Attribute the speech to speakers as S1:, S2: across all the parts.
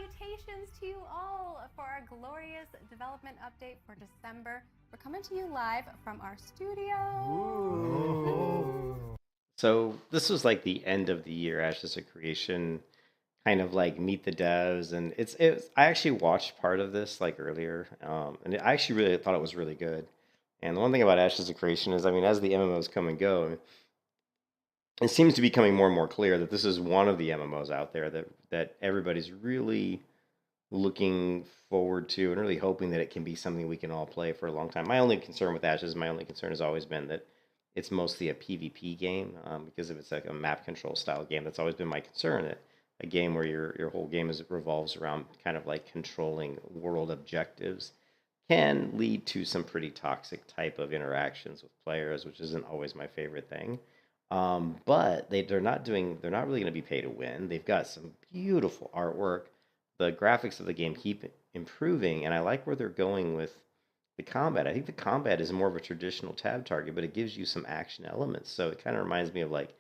S1: salutations to you all for our glorious development update for December. We're coming to you live from our studio.
S2: Ooh.
S3: So this was like the end of the year Ashes of Creation, kind of like meet the devs, and it's. I actually watched part of this like earlier, and I actually really thought it was really good. And the one thing about Ashes of Creation is, I mean, as the MMOs come and go, it seems to be becoming more and more clear that this is one of the MMOs out there that everybody's really looking forward to and really hoping that it can be something we can all play for a long time. My only concern with Ashes, my only concern has always been that it's mostly a PvP game, because if it's like a map control style game, that's always been my concern. That a game where your whole game revolves around kind of like controlling world objectives can lead to some pretty toxic type of interactions with players, which isn't always my favorite thing. But they're not really going to be pay to win. They've got some beautiful artwork. The graphics of the game keep improving, and I like where they're going with the combat. I think the combat is more of a traditional tab target, but it gives you some action elements. So it kind of reminds me of like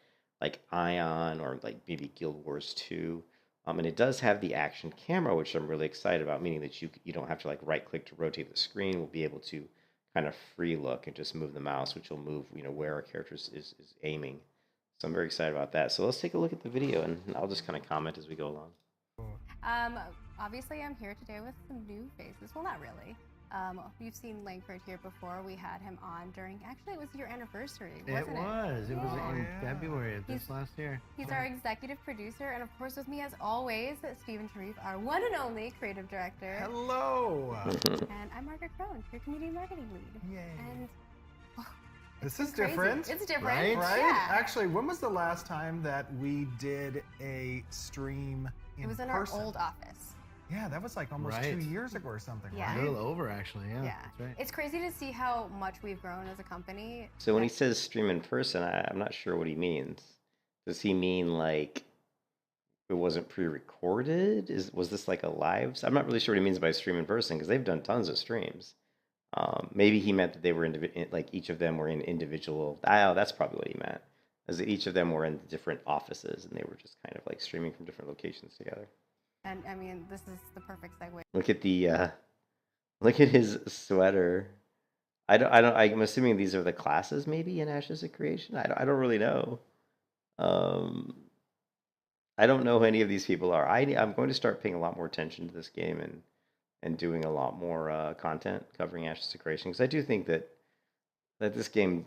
S3: Ion or like maybe Guild Wars 2. And it does have the action camera, which I'm really excited about, meaning that you don't have to like right click to rotate the screen. We'll be able to kind of free look and just move the mouse, which will move, where our character is aiming. So I'm very excited about that. So let's take a look at the video, and I'll just kind of comment as we go along.
S1: Obviously I'm here today with some new faces. Well, not really. You've seen Langford here before. We had him on during, actually it was your anniversary, wasn't it?
S2: It was in February of this last year.
S1: He's our executive producer, and of course with me as always, Stephen Sharif, our one and only creative director.
S4: Hello!
S1: And I'm Margaret Crone, your community marketing lead.
S4: Yay.
S1: And
S4: this is
S1: crazy.
S4: different.
S1: It's different.
S4: Right?
S1: Yeah.
S4: Actually, when was the last time that we did a stream in person?
S1: It was in our old office.
S4: Yeah, that was like almost 2 years ago or something,
S1: Yeah.
S4: right?
S2: A little over, actually. Yeah. That's right.
S1: It's crazy to see how much we've grown as a company.
S3: So when he says stream in person, I'm not sure what he means. Does he mean like it wasn't pre-recorded? Was this like a live? I'm not really sure what he means by stream in person, because they've done tons of streams. Maybe he meant that they were like each of them were in individual. Oh, that's probably what he meant. Is that each of them were in different offices and they were just kind of like streaming from different locations together.
S1: And I mean, this is the perfect segue.
S3: Look at his sweater. I'm assuming these are the classes maybe in Ashes of Creation. I don't really know. I don't know who any of these people are. I'm going to start paying a lot more attention to this game and doing a lot more content covering Ashes of Creation, because I do think that this game,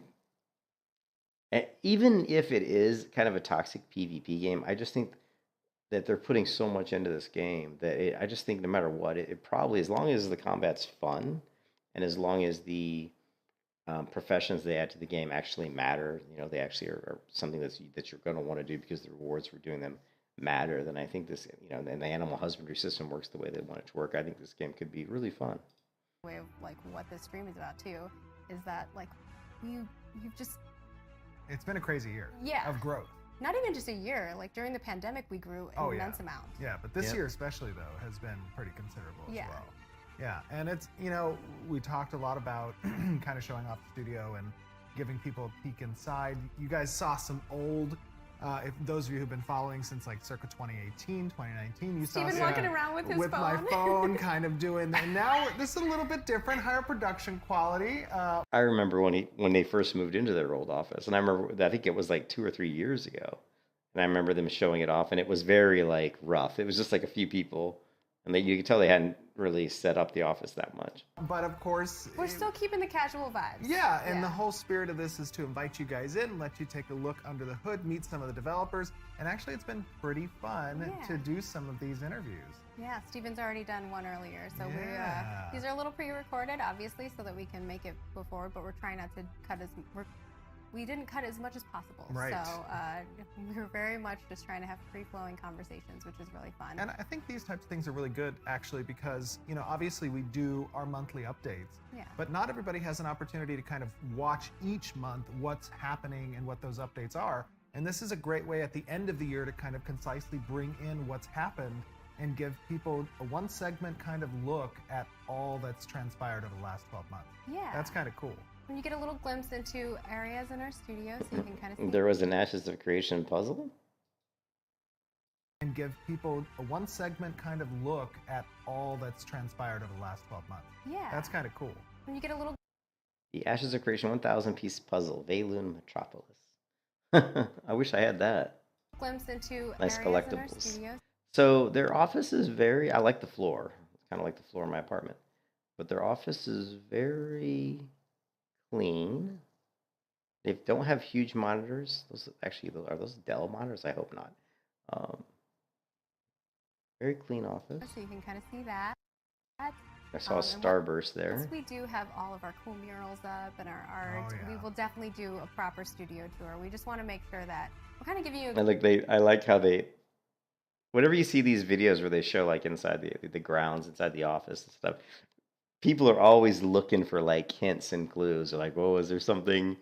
S3: even if it is kind of a toxic PvP game, I just think that they're putting so much into this game that I just think no matter what, it probably, as long as the combat's fun and as long as the professions they add to the game actually matter, they actually are something that you're going to want to do because the rewards for doing them matter, then I think this, and the animal husbandry system works the way they want it to work. I think this game could be really fun.
S1: Way of like what this stream is about too is that like you've just,
S4: it's been a crazy year of growth.
S1: Not even just a year, like during the pandemic we grew an immense amount.
S4: Yeah, but this year especially though has been pretty considerable as well. Yeah, and it's, we talked a lot about kind of showing off the studio and giving people a peek inside. You guys saw some old, if those of you who've been following since like circa 2018, 2019, you saw
S1: Steven walking around with his phone.
S4: my phone kind of doing, and now this is a little bit different, higher production quality.
S3: I remember when they first moved into their old office, and I think it was like 2 or 3 years ago, and I remember them showing it off, and it was very like rough. It was just like a few people, and you could tell they hadn't really set up the office that much.
S4: But of course,
S1: we're still keeping the casual vibes.
S4: Yeah, and the whole spirit of this is to invite you guys in, let you take a look under the hood, meet some of the developers, and actually it's been pretty fun to do some of these interviews.
S1: Yeah, Steven's already done one earlier, so these are a little pre-recorded, obviously, so that we can make it go forward, but we're trying not to cut we didn't cut as much as possible.
S4: Right.
S1: So we're very much just trying to have free-flowing conversations, which is really fun.
S4: And I think these types of things are really good, actually, because, obviously we do our monthly updates, but not everybody has an opportunity to kind of watch each month what's happening and what those updates are. And this is a great way at the end of the year to kind of concisely bring in what's happened and give people a one segment kind of look at all that's transpired over the last 12 months.
S1: Yeah.
S4: That's kind of cool.
S1: And you get a little glimpse into areas in our studio, so you can kind of see.
S3: There was an Ashes of Creation puzzle?
S4: and give people a one segment kind of look at all that's transpired over the last 12 months.
S1: Yeah.
S4: That's kind of cool.
S1: And you get a little
S3: The Ashes of Creation 1,000-piece puzzle, Veilun Metropolis. I wish I had that.
S1: glimpse into
S3: Nice
S1: areas in our
S3: collectibles.
S1: studios.
S3: So their office is I like the floor. It's kind of like the floor of my apartment. But their office is very clean. They don't have huge monitors. Are those Dell monitors? I hope not. Very clean office.
S1: So you can kind of see that.
S3: I saw a starburst there.
S1: Once we do have all of our cool murals up and our art, we will definitely do a proper studio tour. We just want to make sure that we're kind of giving you.
S3: I like how they. Whenever you see these videos where they show like inside the grounds, inside the office and stuff, people are always looking for like hints and clues. They're like, "Whoa, is there something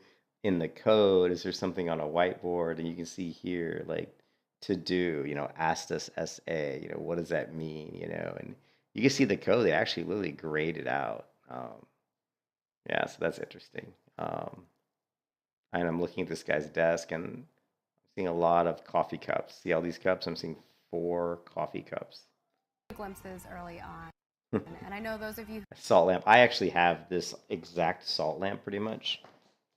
S3: in the code? Is there something on a whiteboard?" And you can see here like to do, Astus SA. What does that mean? And you can see the code. They actually literally grade it out. Yeah, so that's interesting. And I'm looking at this guy's desk, and I'm seeing a lot of coffee cups. See all these cups? I'm seeing 4 coffee cups.
S1: Glimpses early on. And I know those of you.
S3: Salt lamp. I actually have this exact salt lamp pretty much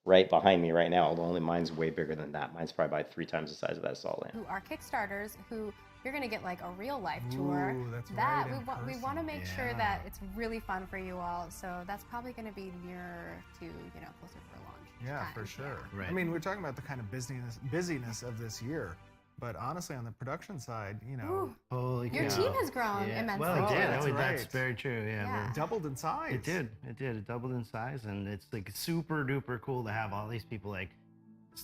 S3: right behind me right now, although only mine's way bigger than that. Mine's probably about 3 times the size of that salt lamp.
S1: Who are Kickstarters, who you're going to get like a real life tour.
S4: That's
S1: that
S4: right,
S1: we want to make sure that it's really fun for you all. So that's probably going to be nearer to, closer for launch.
S4: Yeah,
S1: time.
S4: for sure.
S1: Yeah.
S2: Right.
S4: I mean, we're talking about the kind of busyness of this year. But honestly, on the production side,
S1: Ooh,
S2: holy
S1: your
S2: cow.
S1: team has grown immensely.
S2: Well, it did.
S4: That's
S2: That's very true.
S1: Yeah.
S4: it doubled in size.
S2: It did. It doubled in size, and it's like super duper cool to have all these people like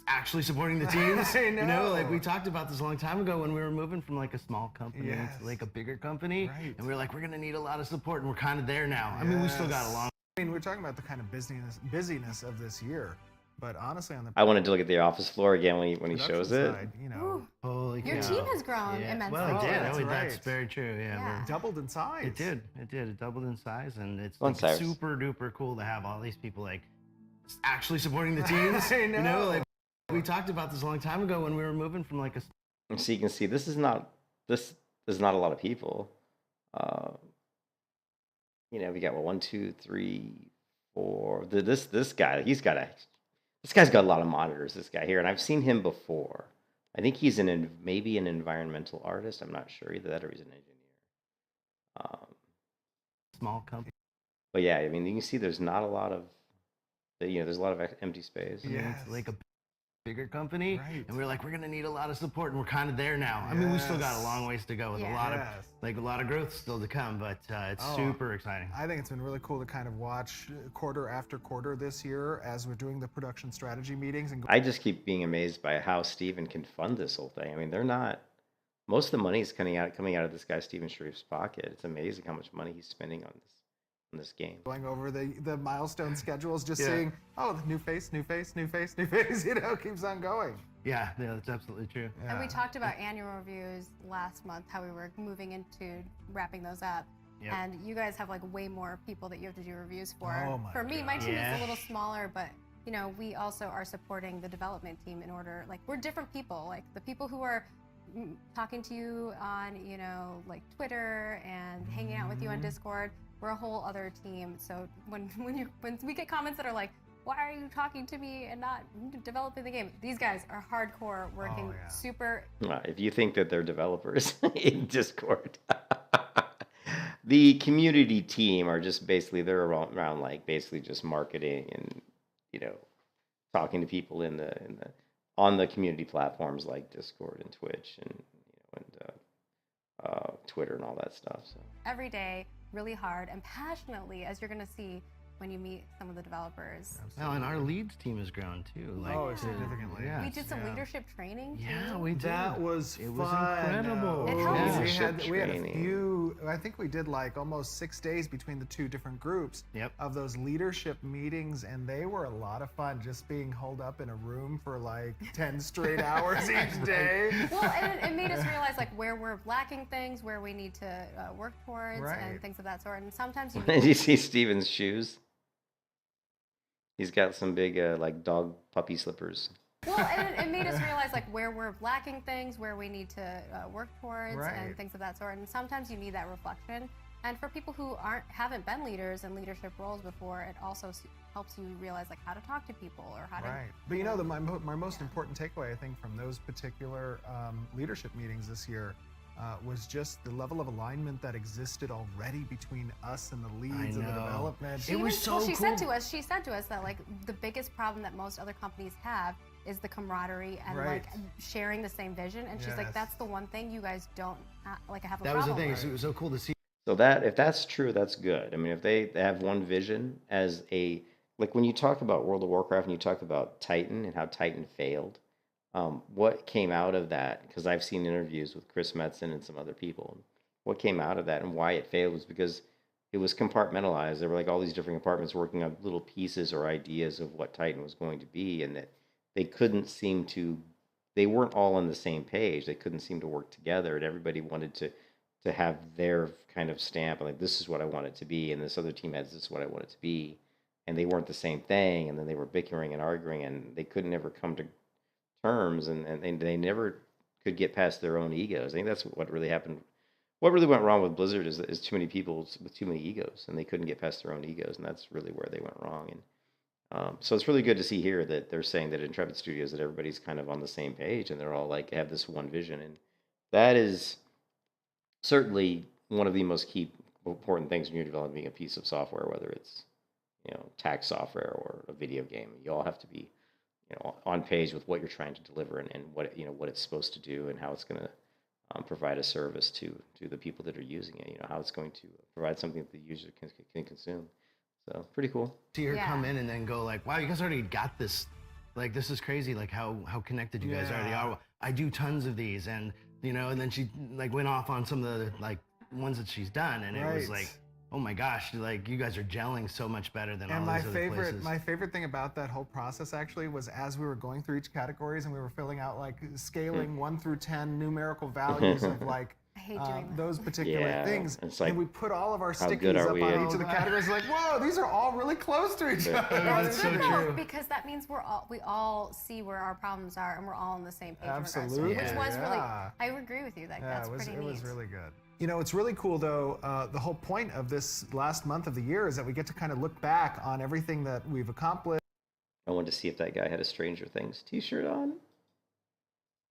S2: actually supporting the teams.
S4: I know.
S2: Like we talked about this a long time ago when we were moving from like a small company
S4: Yes.
S2: to like a bigger company,
S4: Right.
S2: and we were like, we're gonna need a lot of support, and we're kind of there now. I mean, we still got a long.
S4: I mean, we're talking about the kind of busyness of this year. But honestly, on the
S3: I wanted to look at the office floor again when he
S4: production
S3: shows it.
S4: side,
S1: Ooh,
S2: Holy
S1: your
S2: cow.
S1: team has grown immensely.
S2: Well, it did.
S4: That's
S2: That's
S4: right.
S2: very true.
S1: Yeah.
S4: it doubled in size.
S2: It did. It doubled in size, and it's
S3: Well,
S2: like
S3: size.
S2: super duper cool to have all these people like actually supporting the teams.
S4: I know.
S2: Like we talked about this a long time ago when we were moving from like a.
S3: And so you can see this is not a lot of people. We got 1, 2, 3, 4. This guy's got a lot of monitors. This guy here, and I've seen him before. I think he's maybe an environmental artist. I'm not sure either that or he's an engineer.
S2: Small company.
S3: But yeah, I mean, you can see there's not a lot of, there's a lot of empty space.
S4: Yeah.
S2: It's like a bigger company,
S4: Right.
S2: and we were like, we're gonna need a lot of support, and we're kind of there now. I mean, we still got a
S4: Yes.
S2: long ways to go with
S1: Yeah.
S2: a lot of growth still to come, but it's super exciting.
S4: I think it's been really cool to kind of watch quarter after quarter this year as we're doing the production strategy meetings. And
S3: I just keep being amazed by how Steven can fund this whole thing. I mean, most of the money is coming out of this guy Steven Sharif's pocket. It's amazing how much money he's spending on this game.
S4: going over the milestone schedules, just
S2: Yeah.
S4: seeing, new face, keeps on going.
S2: Yeah, that's absolutely true.
S4: Yeah.
S1: And we talked about annual reviews last month, how we were moving into wrapping those up.
S2: Yep.
S1: And you guys have like way more people that you have to do reviews for.
S4: Oh my
S1: For me, my
S4: God.
S1: team
S2: Yeah.
S1: is a little smaller, but we also are supporting the development team in order, like we're different people. Like the people who are talking to you on, like Twitter and hanging out with you on Discord, we're a whole other team. So when we get comments that are like, why are you talking to me and not developing the game? These guys are hardcore, working super.
S3: If you think that they're developers in Discord, the community team are just basically they're around like basically just marketing and talking to people on the community platforms like Discord and Twitch and Twitter and all that stuff. So
S1: Every day, really hard and passionately, as you're going to see when you meet some of the developers.
S2: Well, and our leads team has grown too. Like,
S4: significantly.
S2: Yeah.
S1: We did some leadership training too.
S2: Yeah, we did.
S4: That was
S2: It
S4: fun.
S2: was incredible.
S1: It helps.
S2: Yeah.
S4: We had a
S3: Training.
S4: few. I think we did like almost 6 days between the 2 different groups
S2: Yep.
S4: of those leadership meetings, and they were a lot of fun. Just being holed up in a room for like 10 straight hours each day.
S1: Well, and it made us realize like where we're lacking things, where we need to work towards,
S4: Right.
S1: and things of that sort. And sometimes you
S3: did you see Steven's shoes? He's got some big like dog puppy slippers.
S1: Well, and it made us realize like where we're lacking things, where we need to work towards,
S4: Right.
S1: and things of that sort. And sometimes you need that reflection. And for people who haven't been leaders in leadership roles before, it also helps you realize like how to talk to people or how to.
S4: Right. But you know, my most
S1: Yeah.
S4: important takeaway, I think, from those particular leadership meetings this year was just the level of alignment that existed already between us and the leads and the
S2: know.
S4: development.
S2: It was so
S1: she
S2: cool.
S1: said to us, that like the biggest problem that most other companies have is the camaraderie and
S4: Right.
S1: like sharing the same vision. And she's like,
S4: Yes.
S1: that's the one thing you guys don't like have a
S2: That was the
S1: problem
S2: thing.
S1: with.
S2: It was so cool to see.
S3: So that if that's true, that's good. I mean, if they have one vision as a like when you talk about World of Warcraft and you talk about Titan and how Titan failed, what came out of that? Because I've seen interviews with Chris Metzen and some other people. What came out of that and why it failed was because it was compartmentalized. There were like all these different compartments working on little pieces or ideas of what Titan was going to be, and that they couldn't seem to. They weren't all on the same page. They couldn't seem to work together, and everybody wanted to have their kind of stamp, like this is what I want it to be, and this other team has this is what I want it to be, and they weren't the same thing, and then they were bickering and arguing, and they couldn't ever come to terms, and they never could get past their own egos. I think that's what really happened. What really went wrong with Blizzard is too many people with too many egos, and they couldn't get past their own egos, and that's really where they went wrong. And so it's really good to see here that they're saying that Intrepid Studios that everybody's kind of on the same page, and they're all like have this one vision, and that is certainly one of the most key important things when you're developing a piece of software, whether it's tax software or a video game. You all have to be on page with what you're trying to deliver and what what it's supposed to do and how it's going to provide a service to the people that are using it. How it's going to provide something that the user can consume. So pretty cool.
S2: See her
S1: Yeah.
S2: come in and then go like, wow, you guys already got this. Like, this is crazy. Like how connected you guys already
S4: Yeah.
S2: are. I do tons of these, and and then she like went off on some of the like ones that she's done, and it was
S4: Right.
S2: like, oh my gosh, like you guys are gelling so much better than
S4: And
S2: all these other places.
S4: my favorite thing about that whole process actually was as we were going through each categories and we were filling out like scaling 1 through 10 numerical values of like
S1: I hate doing that.
S4: those particular
S3: Yeah,
S4: things.
S3: it's like,
S4: and we put all of our
S3: how good
S4: stickies
S3: are
S4: up
S3: we
S4: on
S3: at-
S4: each of the categories. Like, whoa, these are all really close to each
S3: Yeah.
S4: other.
S2: That's so true.
S1: Because that means we all see where our problems are and we're all on the same page. in regards to it,
S4: Absolutely,
S1: which was really.
S4: yeah.
S1: I agree with you. Like
S4: Yeah,
S1: that's
S4: it was
S1: pretty neat.
S4: really good. It's really cool though. The whole point of this last month of the year is that we get to kind of look back on everything that we've accomplished.
S3: I wanted to see if that guy had a Stranger Things T-shirt on.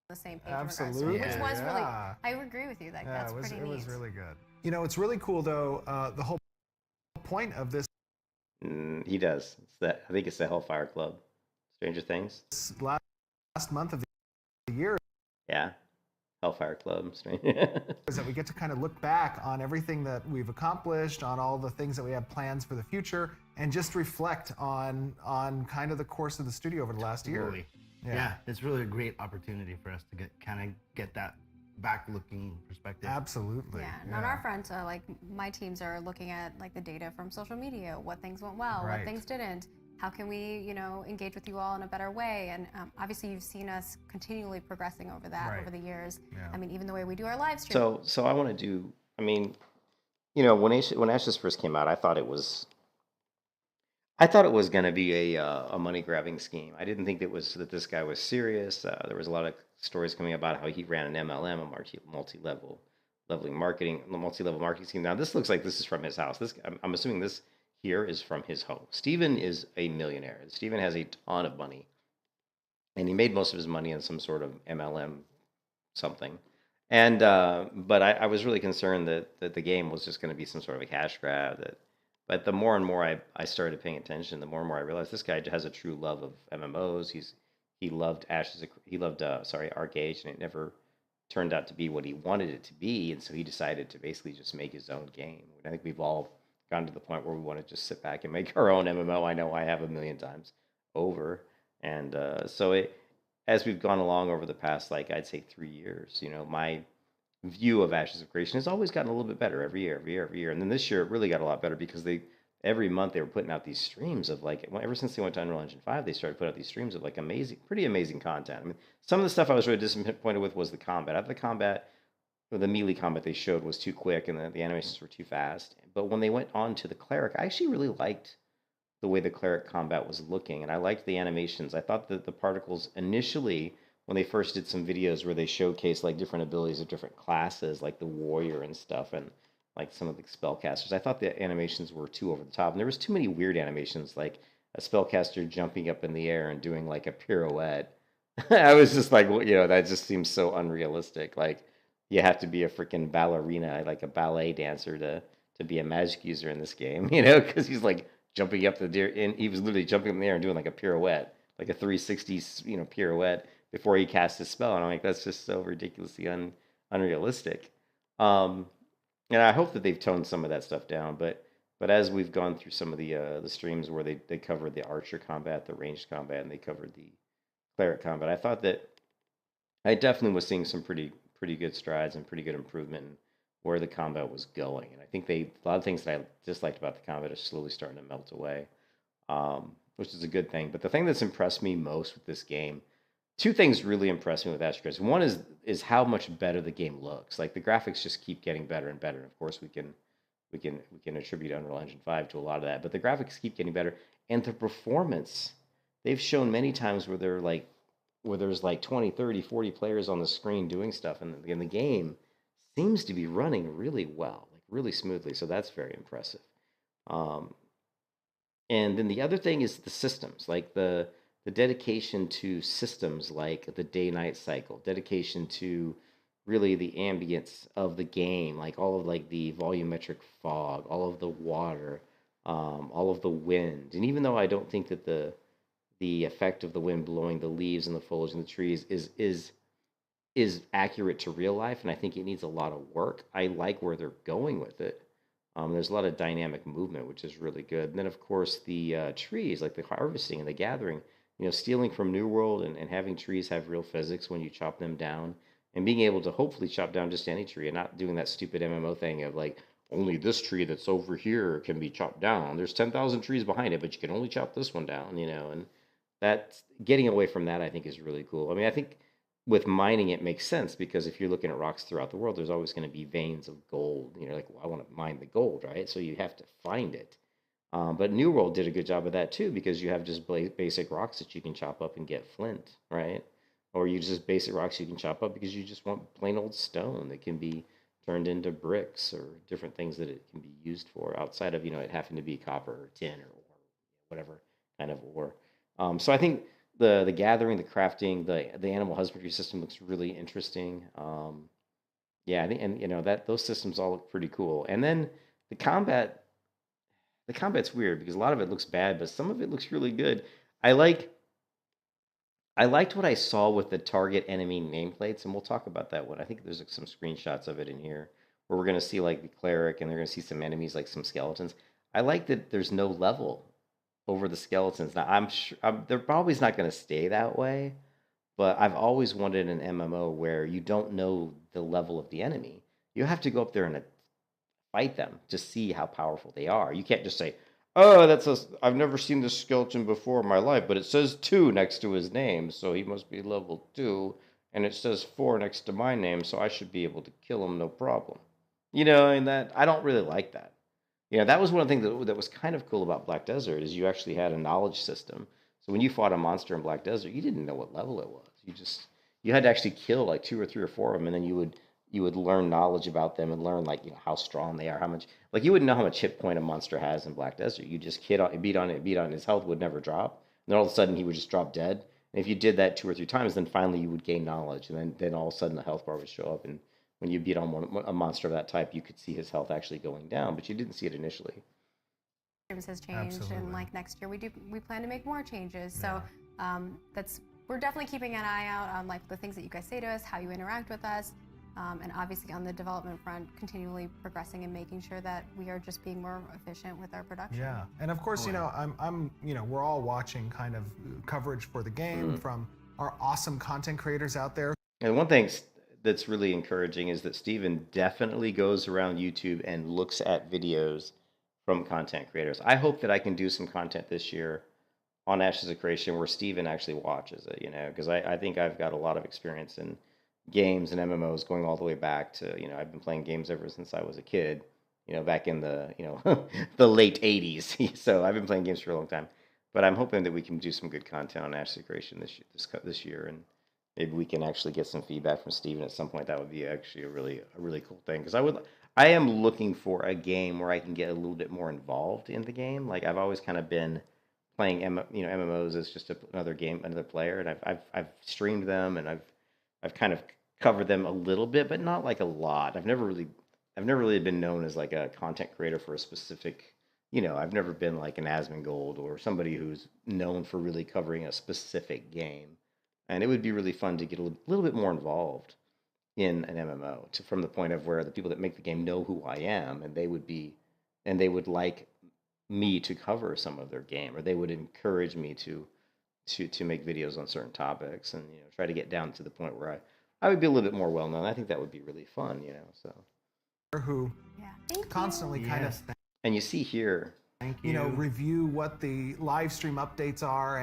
S1: The same page. in regards to it,
S4: Absolutely,
S1: which was really.
S4: yeah.
S1: I agree with you. Like
S4: Yeah,
S1: that's
S4: it was
S1: pretty
S4: it
S1: neat.
S4: was really good. It's really cool though. The whole point of this
S3: He does. I think it's the Hellfire Club. Stranger Things.
S4: last month of the year
S3: Yeah. Hellfire Club.
S4: is that we get to kind of look back on everything that we've accomplished, on all the things that we have plans for the future, and just reflect on kind of the course of the studio over the last year.
S2: Totally.
S4: Yeah.
S2: Yeah, it's really a great opportunity for us to get that back-looking perspective.
S4: Absolutely.
S1: Yeah, and on our front, like my teams are looking at like the data from social media, what things went well,
S4: Right.
S1: what things didn't. How can we, engage with you all in a better way? And obviously, you've seen us continually progressing over that
S4: Right.
S1: over the years.
S4: Yeah.
S1: I mean, even the way we do our live stream.
S3: So I want to do. I mean, when Ashes first came out, I thought it was going to be a money grabbing scheme. I didn't think that this guy was serious. There was a lot of stories coming about how he ran an MLM, a multi-level marketing scheme. Now this looks like this is from his house. I'm assuming this here is from his home. Steven is a millionaire. Steven has a ton of money, and he made most of his money in some sort of MLM something. And but I was really concerned that the game was just going to be some sort of a cash grab. But the more and more I started paying attention, the more and more I realized this guy has a true love of MMOs. He loved ArcAge, and it never turned out to be what he wanted it to be, and so he decided to basically just make his own game. I think we've all gotten to the point where we want to just sit back and make our own MMO. I know I have 1,000,000 times over, and as we've gone along over the past, like I'd say 3 years, my view of Ashes of Creation has always gotten a little bit better every year. And then this year it really got a lot better because every month they were putting out these streams of ever since they went to Unreal Engine 5, they started putting out these streams of pretty amazing content. I mean, some of the stuff I was really disappointed with was the combat. I thought the melee combat they showed was too quick and the animations were too fast. But when they went on to the cleric, I actually really liked the way the cleric combat was looking, and I liked the animations. I thought that the particles initially, when they first did some videos where they showcased like different abilities of different classes, like the warrior and stuff, and like some of the spellcasters, I thought the animations were too over the top, and there was too many weird animations, like a spellcaster jumping up in the air and doing like a pirouette. I was just like, well, that just seems so unrealistic. Like, you have to be a freaking ballerina, like a ballet dancer, to be a magic user in this game, because he's like jumping up the deer, and he was literally jumping in the air and doing like a pirouette, like a 360, pirouette before he cast his spell. And I'm like, that's just so ridiculously unrealistic. And I hope that they've toned some of that stuff down. But as we've gone through some of the streams where they covered the archer combat, the ranged combat, and they covered the cleric combat, I thought that I definitely was seeing some pretty good strides and pretty good improvement in where the combat was going. And I think a lot of things that I disliked about the combat are slowly starting to melt away, which is a good thing. But the thing that's impressed me most with this game, two things really impressed me with Astros. One is how much better the game looks. Like, the graphics just keep getting better and better. And of course, we can attribute Unreal Engine 5 to a lot of that. But the graphics keep getting better, and the performance. They've shown many times where there's like 20, 30, 40 players on the screen doing stuff, and the game seems to be running really well, like really smoothly. So that's very impressive. Um, and then the other thing is the systems, like the dedication to systems like the day-night cycle, dedication to really the ambience of the game, like all of like the volumetric fog, all of the water, all of the wind. And even though I don't think that the effect of the wind blowing the leaves and the foliage and the trees is accurate to real life, and I think it needs a lot of work. I like where they're going with it. There's a lot of dynamic movement, which is really good. And then, of course, the trees, like the harvesting and the gathering, stealing from New World, and having trees have real physics when you chop them down, and being able to hopefully chop down just any tree and not doing that stupid MMO thing of like, only this tree that's over here can be chopped down. There's 10,000 trees behind it, but you can only chop this one down, and that getting away from that, I think, is really cool. I mean, I think with mining, it makes sense because if you're looking at rocks throughout the world, there's always going to be veins of gold. Like, well, I want to mine the gold, right? So you have to find it. But New World did a good job of that too, because you have just basic rocks that you can chop up and get flint, right? Or you just basic rocks you can chop up because you just want plain old stone that can be turned into bricks or different things that it can be used for outside of, it having to be copper or tin or whatever kind of ore. So I think the gathering, the crafting, the animal husbandry system looks really interesting. Yeah, I think, and that those systems all look pretty cool. And then the combat, the combat's weird because a lot of it looks bad, but some of it looks really good. I liked what I saw with the target enemy nameplates, and we'll talk about that one. I think there's like some screenshots of it in here where we're gonna see like the cleric, and they're gonna see some enemies, like some skeletons. I like that there's no level over the skeletons. Now, I'm sure they're probably not going to stay that way, but I've always wanted an MMO where you don't know the level of the enemy. You have to go up there and fight them to see how powerful they are. You can't just say, "Oh, I've never seen this skeleton before in my life, but it says 2 next to his name, so he must be level 2, and it says 4 next to my name, so I should be able to kill him no problem." And that I don't really like that. That was one of the things that was kind of cool about Black Desert is you actually had a knowledge system. So when you fought a monster in Black Desert, you didn't know what level it was. You had to actually kill like 2 or 3 or 4 of them, and then you would learn knowledge about them and learn like how strong they are, how much, like, you wouldn't know how much hit point a monster has in Black Desert. You just beat on it, his health would never drop. And then all of a sudden he would just drop dead. And if you did that 2 or 3 times, then finally you would gain knowledge, and then all of a sudden the health bar would show up, and when you beat on a monster of that type, you could see his health actually going down, but you didn't see it initially.
S1: Has changed, and like next year we plan to make more changes. Yeah. So we're definitely keeping an eye out on like the things that you guys say to us, how you interact with us, and obviously on the development front, continually progressing and making sure that we are just being more efficient with our production.
S4: Yeah, and of course, I'm we're all watching kind of coverage for the game from our awesome content creators out there.
S3: And one thing that's really encouraging is that Steven definitely goes around YouTube and looks at videos from content creators. I hope that I can do some content this year on Ashes of Creation where Steven actually watches it, because I think I've got a lot of experience in games and MMOs going all the way back to, I've been playing games ever since I was a kid, back in the, the late 80s. So I've been playing games for a long time. But I'm hoping that we can do some good content on Ashes of Creation this year, and maybe we can actually get some feedback from Steven at some point. That would be actually a really cool thing, because I am looking for a game where I can get a little bit more involved in the game. Like, I've always kind of been playing MMOs as just another game, another player, and I've streamed them, and I've kind of covered them a little bit, but not like a lot. I've never really been known as like a content creator for a specific. I've never been like an Asmongold or somebody who's known for really covering a specific game. And it would be really fun to get a little bit more involved in an MMO, from the point of where the people that make the game know who I am, and they would like me to cover some of their game, or they would encourage me to make videos on certain topics, and try to get down to the point where I would be a little bit more well known. I think that would be really fun, so.
S4: Who constantly kind of
S3: And you see here,
S2: Thank you.
S4: review what the live stream updates are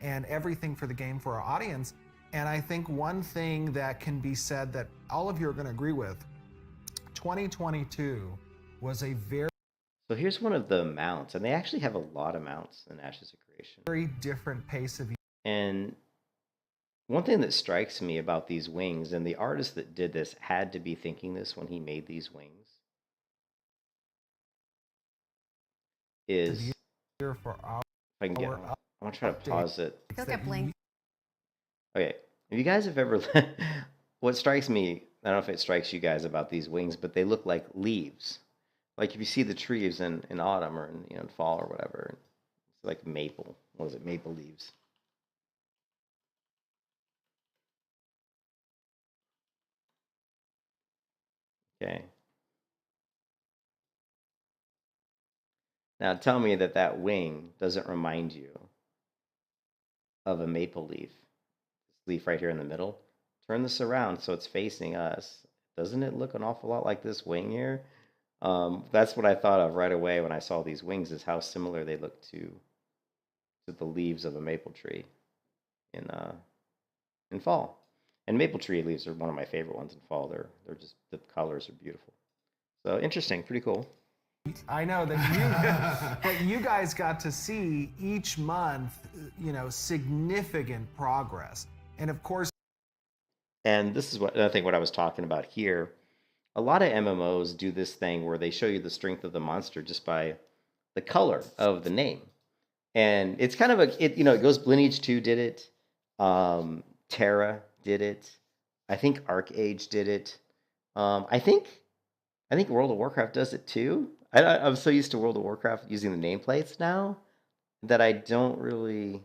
S4: and everything for the game for our audience. And I think one thing that can be said that all of you are going to agree with, 2022 was a
S3: so here's one of the mounts, and they actually have a lot of mounts in Ashes of Creation.
S4: very different pace of.
S3: And one thing that strikes me about these wings, and the artist that did this had to be thinking this when he made these wings, is
S4: Here for our
S3: if I can get, I'm gonna try to pause it.
S1: I feel like I blinked.
S3: Okay, if you guys have ever, what strikes me, I don't know if it strikes you guys about these wings, but they look like leaves. Like if you see the trees in autumn or in fall or whatever, it's like maple. What is it? Maple leaves. Okay. Now tell me that wing doesn't remind you of a maple leaf. This leaf right here in the middle. Turn this around so it's facing us. Doesn't it look an awful lot like this wing here? That's what I thought of right away when I saw these wings, is how similar they look to the leaves of a maple tree in fall. And maple tree leaves are one of my favorite ones in fall. They're just, the colors are beautiful. So interesting, pretty cool.
S4: I know that that you guys got to see each month, significant progress. And of course,
S3: and this is what I think what I was talking about here. A lot of MMOs do this thing where they show you the strength of the monster just by the color of the name. And it's kind of it goes, Lineage 2 did it. Terra did it. I think Arcage did it. I think World of Warcraft does it too. I'm so used to World of Warcraft using the nameplates now that I don't really.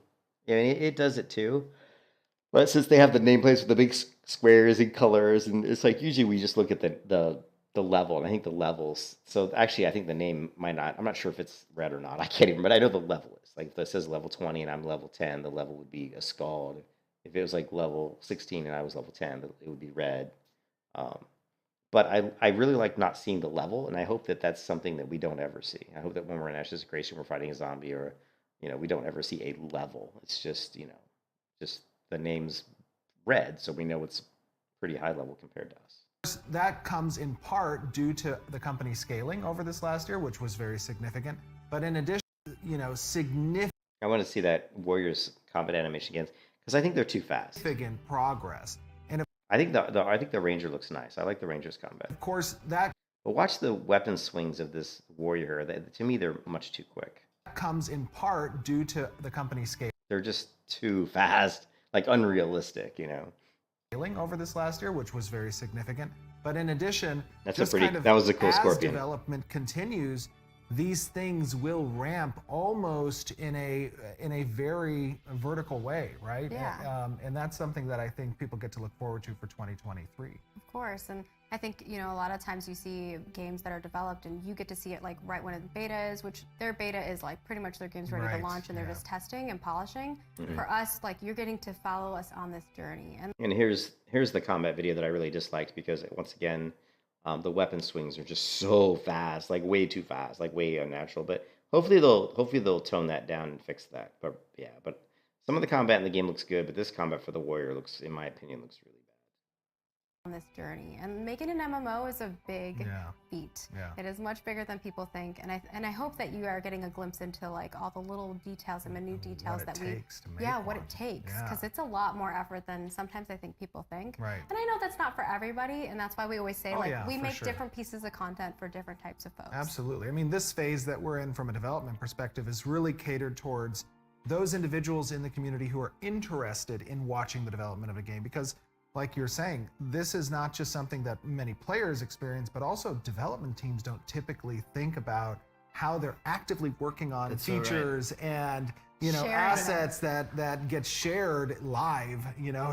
S3: I mean, it does it too. But since they have the nameplates with the big squares and colors, and it's like usually we just look at the level, and I think the levels. So actually, I think the name might not. I'm not sure if it's red or not. I can't even. But I know the level is like if it says level 20 and I'm level 10, the level would be a skull. If it was like level 16 and I was level 10, it would be red. But I really like not seeing the level, and I hope that that's something that we don't ever see. I hope that when we're in Ashes of Creation, we're fighting a zombie, or we don't ever see a level. It's just just the name's red, so we know it's pretty high level compared to us.
S4: that comes in part due to the company scaling over this last year, which was very significant. But in addition, significant
S3: I want to see that Warriors combat animation again, because I think they're too fast.
S4: progress. And
S3: I think the Ranger looks nice. I like the Ranger's combat.
S4: of course, that
S3: But watch the weapon swings of this Warrior. To me, they're much too quick.
S4: comes in part due to the company
S3: They're just too fast, like unrealistic,
S4: scaling over this last year, which was very significant. But in addition,
S3: That's
S4: just
S3: that was a cool
S4: as
S3: Scorpion.
S4: development continues, these things will ramp almost in a very vertical way, right?
S1: Yeah.
S4: And that's something that I think people get to look forward to for 2023.
S1: Of course, and I think a lot of times you see games that are developed and you get to see it like right when the beta is, which their beta is like pretty much their game's ready
S4: Right,
S1: to launch and they're
S4: yeah.
S1: just testing and polishing.
S3: Mhm.
S1: For us, like you're getting to follow us on this journey, and
S3: And here's the combat video that I really disliked, because once again, the weapon swings are just so fast, like way too fast, like way unnatural. But hopefully they'll tone that down and fix that. But yeah, but some of the combat in the game looks good, but this combat for the Warrior looks, in my opinion, looks really
S1: on this journey. And making an MMO is a big feat.
S4: Yeah.
S1: It is much bigger than people think. And I hope that you are getting a glimpse into like all the little details and minute details
S4: what
S1: that
S4: it takes to make
S1: what
S4: one.
S1: it takes,
S4: Yeah.
S1: because it's a lot more effort than sometimes I think people think.
S4: Right.
S1: And I know that's not for everybody, and that's why we always say we
S4: for
S1: make
S4: sure.
S1: different pieces of content for different types of folks.
S4: Absolutely. I mean, this phase that we're in from a development perspective is really catered towards those individuals in the community who are interested in watching the development of a game, because like you're saying, this is not just something that many players experience, but also development teams don't typically think about how they're actively working on features and
S1: Sharing
S4: assets that get shared live,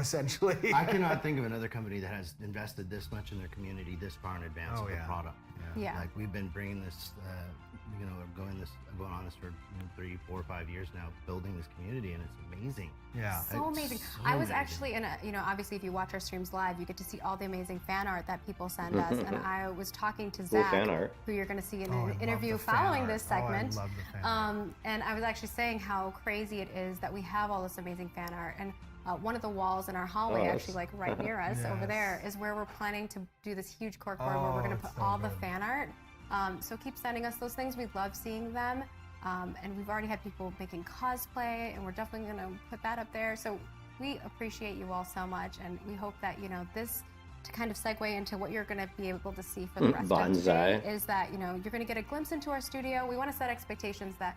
S4: essentially.
S2: I cannot think of another company that has invested this much in their community this far in advance of the product.
S1: Yeah.
S2: Like we've been bringing this, going on this for 3, 4, 5 years now, building this community, and it's amazing.
S4: Yeah.
S1: So amazing. I was actually in obviously if you watch our streams live, you get to see all the amazing fan art that people send us. And I was talking to Zach,
S3: fan art.
S1: who you're going to see in
S4: I
S1: an
S4: love
S1: interview
S4: the fan
S1: following
S4: art.
S1: this segment.
S4: I love the fan art.
S1: And I was actually saying how crazy it is that we have all this amazing fan art. And one of the walls in our hallway, actually like right near us over there, is where we're planning to do this huge corkboard where we're going to put all the fan art. So keep sending us those things. We love seeing them. And we've already had people making cosplay, and we're definitely going to put that up there. So we appreciate you all so much, and we hope that, this, to kind of segue into what you're going to be able to see for the rest of today, is that, you're going to get a glimpse into our studio. We want to set expectations that,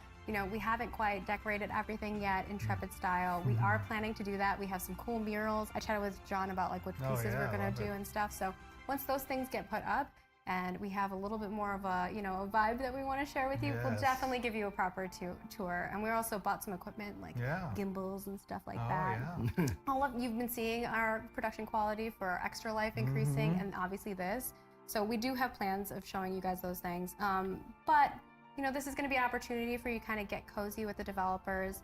S1: we haven't quite decorated everything yet, Intrepid style. We are planning to do that. We have some cool murals. I chatted with John about like what pieces we're going to do and stuff. So once those things get put up, and we have a little bit more of a, a vibe that we want to share with you, we'll definitely give you a proper tour. And we also bought some equipment like gimbals and stuff like that. You've been seeing our production quality for Extra Life increasing, and obviously this. So we do have plans of showing you guys those things. But, this is going to be an opportunity for you to kind of get cozy with the developers,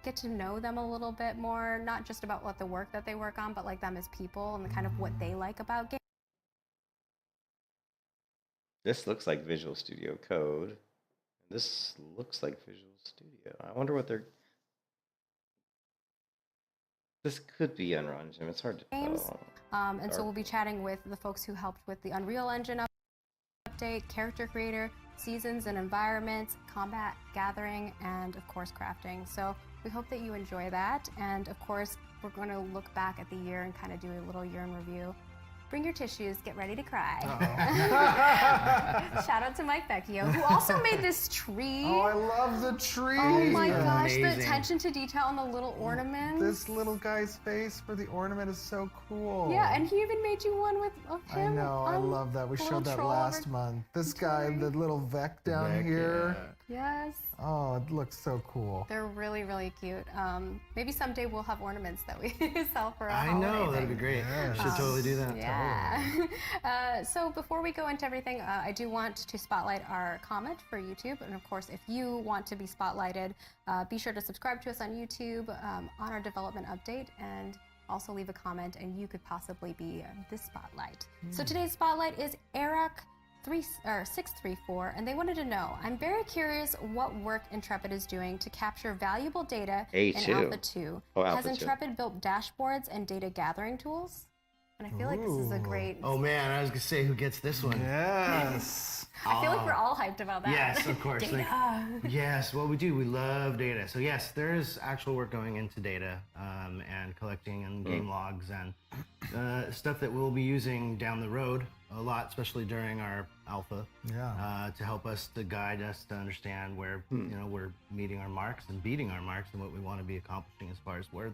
S1: get to know them a little bit more, not just about what the work that they work on, but like them as people and the kind of what they like about games.
S3: This looks like Visual Studio Code. This looks like Visual Studio. I wonder what they're... This could be Unreal Engine. It's hard to tell.
S1: And so we'll be chatting with the folks who helped with the Unreal Engine update, character creator, seasons and environments, combat, gathering, and of course crafting. So we hope that you enjoy that. And of course, we're going to look back at the year and kind of do a little year in review. Bring your tissues, get ready to cry. Shout out to Mike Vecchio, who also made this tree.
S4: Oh, I love the tree.
S1: Oh my gosh, the attention to detail on the little ornaments.
S4: This little guy's face for the ornament is so cool.
S1: Yeah, and he even made you one of him.
S4: I know, I love that. We showed that last month. This guy, the little Vec down here.
S1: Yes.
S4: Oh, it looks so cool.
S1: They're really, really cute. Maybe someday we'll have ornaments that we sell for a
S2: I
S1: holiday
S2: know, that'd
S1: thing.
S2: be great.
S4: Yes.
S2: Should totally do that.
S1: Yeah. So before we go into everything, I do want to spotlight our comment for YouTube. And of course, if you want to be spotlighted, be sure to subscribe to us on YouTube on our development update, and also leave a comment, and you could possibly be the spotlight. So today's spotlight is Eric 634, and they wanted to know, I'm very curious what work Intrepid is doing to capture valuable data in Alpha 2. Has Intrepid built dashboards and data gathering tools? And I feel like this is a great...
S2: Oh man, I was going to say, who gets this one?
S4: Yes.
S1: I feel like we're all hyped about that.
S2: Yes, of course.
S1: Data.
S2: Yes, well, we do. We love data. So yes, there is actual work going into data and collecting and game logs and stuff that we'll be using down the road a lot, especially during our alpha, to help us, to guide us to understand where we're meeting our marks and beating our marks and what we want to be accomplishing as far as where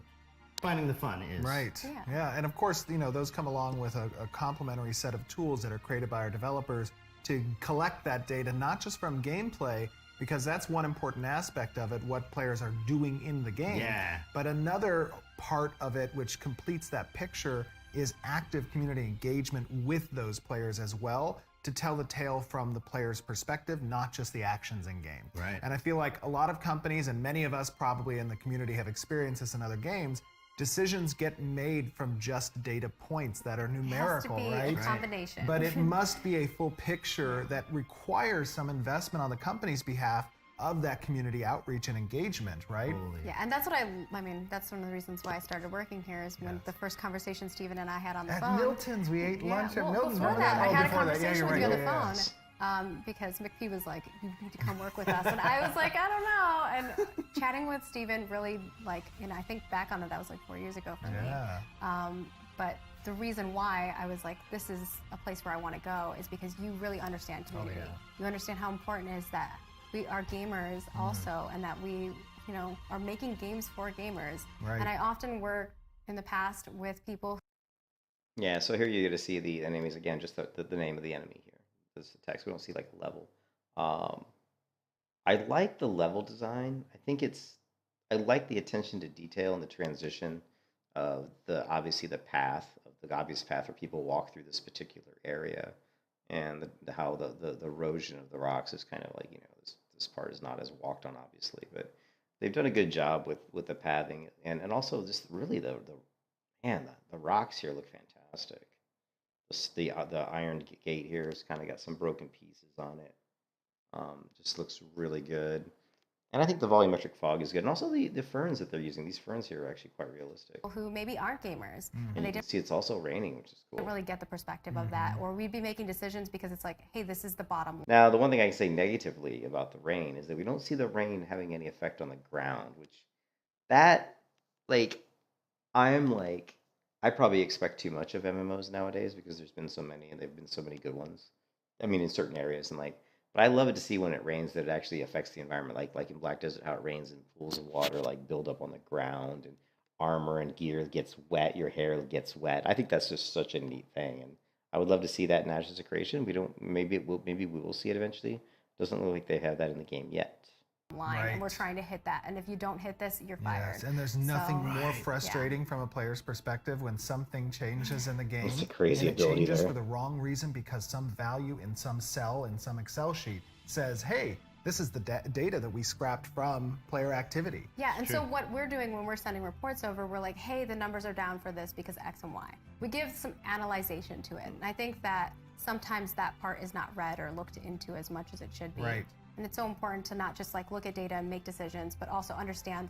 S2: finding the fun is.
S4: Right. Yeah. And of course, those come along with a complementary set of tools that are created by our developers to collect that data, not just from gameplay, because that's one important aspect of it, what players are doing in the game.
S2: Yeah.
S4: But another part of it, which completes that picture, is active community engagement with those players as well, to tell the tale from the player's perspective, not just the actions in game.
S2: Right.
S4: And I feel like a lot of companies, and many of us probably in the community have experienced this in other games, decisions get made from just data points that are numerical,
S1: it has to be
S4: right?
S1: a combination.
S4: But it must be a full picture that requires some investment on the company's behalf of that community outreach and engagement, right?
S2: Totally.
S1: Yeah, and that's what I mean, that's one of the reasons why I started working here is when the first conversation Stephen and I had on the
S4: At
S1: phone.
S4: Milton's, we ate lunch at Milton's.
S1: Before
S4: Remember
S1: that, I
S4: Oh,
S1: had a
S4: before that.
S1: conversation
S4: you're
S1: with you on
S4: right.
S1: the
S4: Yeah,
S1: phone because McPhee was like, "You need to come work with us," and I was like, "I don't know." And chatting with Stephen really, like, I think back on it, that was like 4 years ago for me. But the reason why I was like, this is a place where I want to go is because you really understand community. You understand how important it is that we are gamers also, and that we, are making games for gamers.
S4: Right.
S1: And I often work in the past with people.
S3: Yeah, so here you get to see the enemies again, just the name of the enemy here. This is the text. We don't see like a level. I like the level design. I like the attention to detail and the transition of the obvious path where people walk through this particular area, and how the erosion of the rocks is kind of like this part is not as walked on obviously, but they've done a good job with the pathing, and also just really the rocks here look fantastic. The iron gate here has kind of got some broken pieces on it. Just looks really good. And I think the volumetric fog is good. And also the ferns that they're using. These ferns here are actually quite realistic.
S1: Who maybe aren't gamers,
S3: And you can see it's also raining, which is cool.
S1: don't really get the perspective of that, or we'd be making decisions because it's like, hey, this is the bottom.
S3: Now, the one thing I can say negatively about the rain is that we don't see the rain having any effect on the ground, I probably expect too much of MMOs nowadays because there's been so many and they've been so many good ones. I mean, in certain areas, but I love it to see when it rains that it actually affects the environment, like in Black Desert, how it rains and pools of water like build up on the ground, and armor and gear gets wet, your hair gets wet. I think that's just such a neat thing, and I would love to see that in Ashes of Creation. We don't. Maybe we will see it eventually. Doesn't look like they have that in the game yet.
S1: Line, and we're trying to hit that, and if you don't hit this, you're fired.
S4: Yes, and there's nothing more frustrating from a player's perspective when something changes in the game.
S3: It's a crazy
S4: and it
S3: ability
S4: changes
S3: there.
S4: for the wrong reason because some value in some cell in some Excel sheet says, hey, this is the data that we scrapped from player activity.
S1: Yeah, and so what we're doing when we're sending reports over, we're like, hey, the numbers are down for this because X and Y. We give some analyzation to it, and I think that sometimes that part is not read or looked into as much as it should be.
S4: Right.
S1: And it's so important to not just look at data and make decisions, but also understand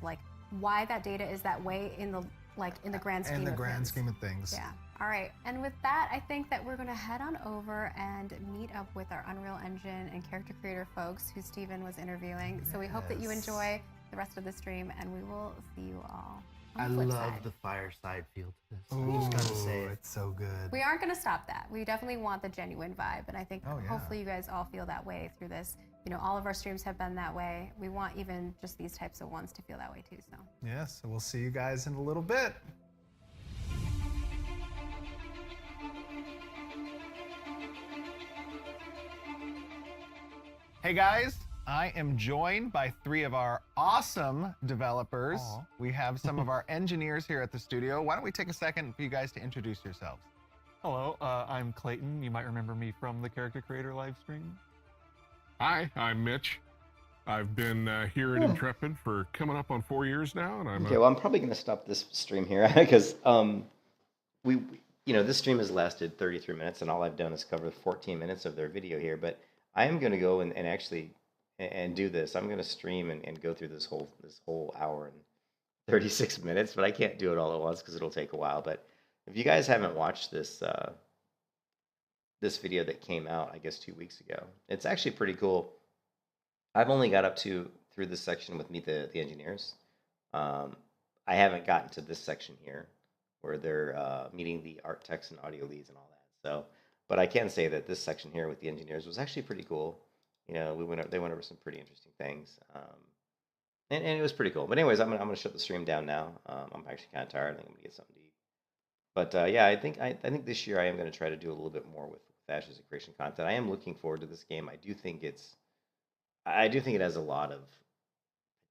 S1: why that data is that way in the grand scheme of things.
S4: In the grand scheme of things.
S1: Yeah. All right. And with that, I think that we're going to head on over and meet up with our Unreal Engine and character creator folks who Stephen was interviewing. So we hope that you enjoy the rest of the stream, and we will see you all on
S2: I
S1: the flip
S2: love
S1: side.
S2: the fireside feel to this.
S4: Ooh,
S2: I just gotta say it.
S4: it's so good.
S1: We aren't going to stop that. We definitely want the genuine vibe, and I think hopefully you guys all feel that way through this. All of our streams have been that way. We want even just these types of ones to feel that way too. So
S4: Yes, so we'll see you guys in a little bit. Hey guys, I am joined by three of our awesome developers. We have some of our engineers here at the studio. Why don't we take a second for you guys to introduce yourselves?
S5: Hello, I'm Clayton. You might remember me from the Character Creator live stream.
S6: Hi, I'm Mitch. I've been here at Intrepid for coming up on 4 years now, and
S3: Okay, well, I'm probably going to stop this stream here because this stream has lasted 33 minutes, and all I've done is cover 14 minutes of their video here. But I am going to go and actually do this. I'm going to stream and go through this whole hour and 36 minutes, but I can't do it all at once because it'll take a while. But if you guys haven't watched this video that came out, I guess 2 weeks ago, it's actually pretty cool. I've only got up through this section with Meet the Engineers. I haven't gotten to this section here where they're meeting the art, text, and audio leads and all that. So, but I can say that this section here with the engineers was actually pretty cool. They went over some pretty interesting things, and it was pretty cool. But anyways, I'm gonna shut the stream down now. I'm actually kind of tired. I think I'm gonna get something to eat. But yeah, I think this year I am gonna try to do a little bit more with Ashes of Creation content. I am looking forward to this game. I do think it has a lot of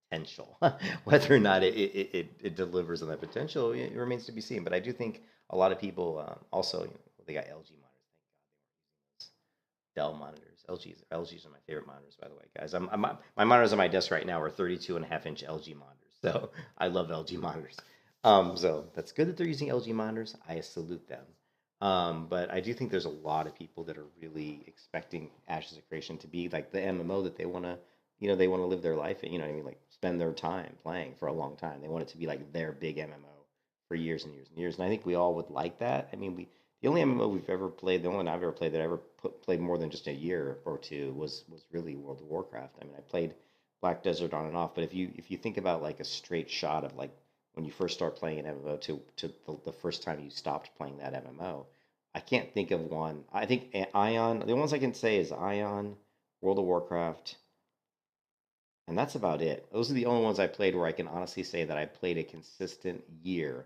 S3: potential. Whether or not it delivers on that potential, it remains to be seen. But I do think a lot of people also, they got LG monitors. Thank God they weren't using those Dell monitors. LGs are my favorite monitors, by the way, guys. My monitors on my desk right now are 32.5-inch LG monitors. So I love LG monitors. So that's good that they're using LG monitors. I salute them. But I do think there's a lot of people that are really expecting Ashes of Creation to be like the MMO that they want to they want to live their life and, what I mean, like spend their time playing for a long time. They want it to be like their big MMO for years and years and years. And I think we all would like that. I mean, the only MMO we've ever played, the only one I've ever played that I ever played more than just a year or two was really World of Warcraft. I mean, I played Black Desert on and off, but if you think about like a straight shot of like when you first start playing an MMO to the first time you stopped playing that MMO, I can't think of one. I think Ion, the ones I can say is Ion, World of Warcraft, and that's about it. Those are the only ones I played where I can honestly say that I played a consistent year.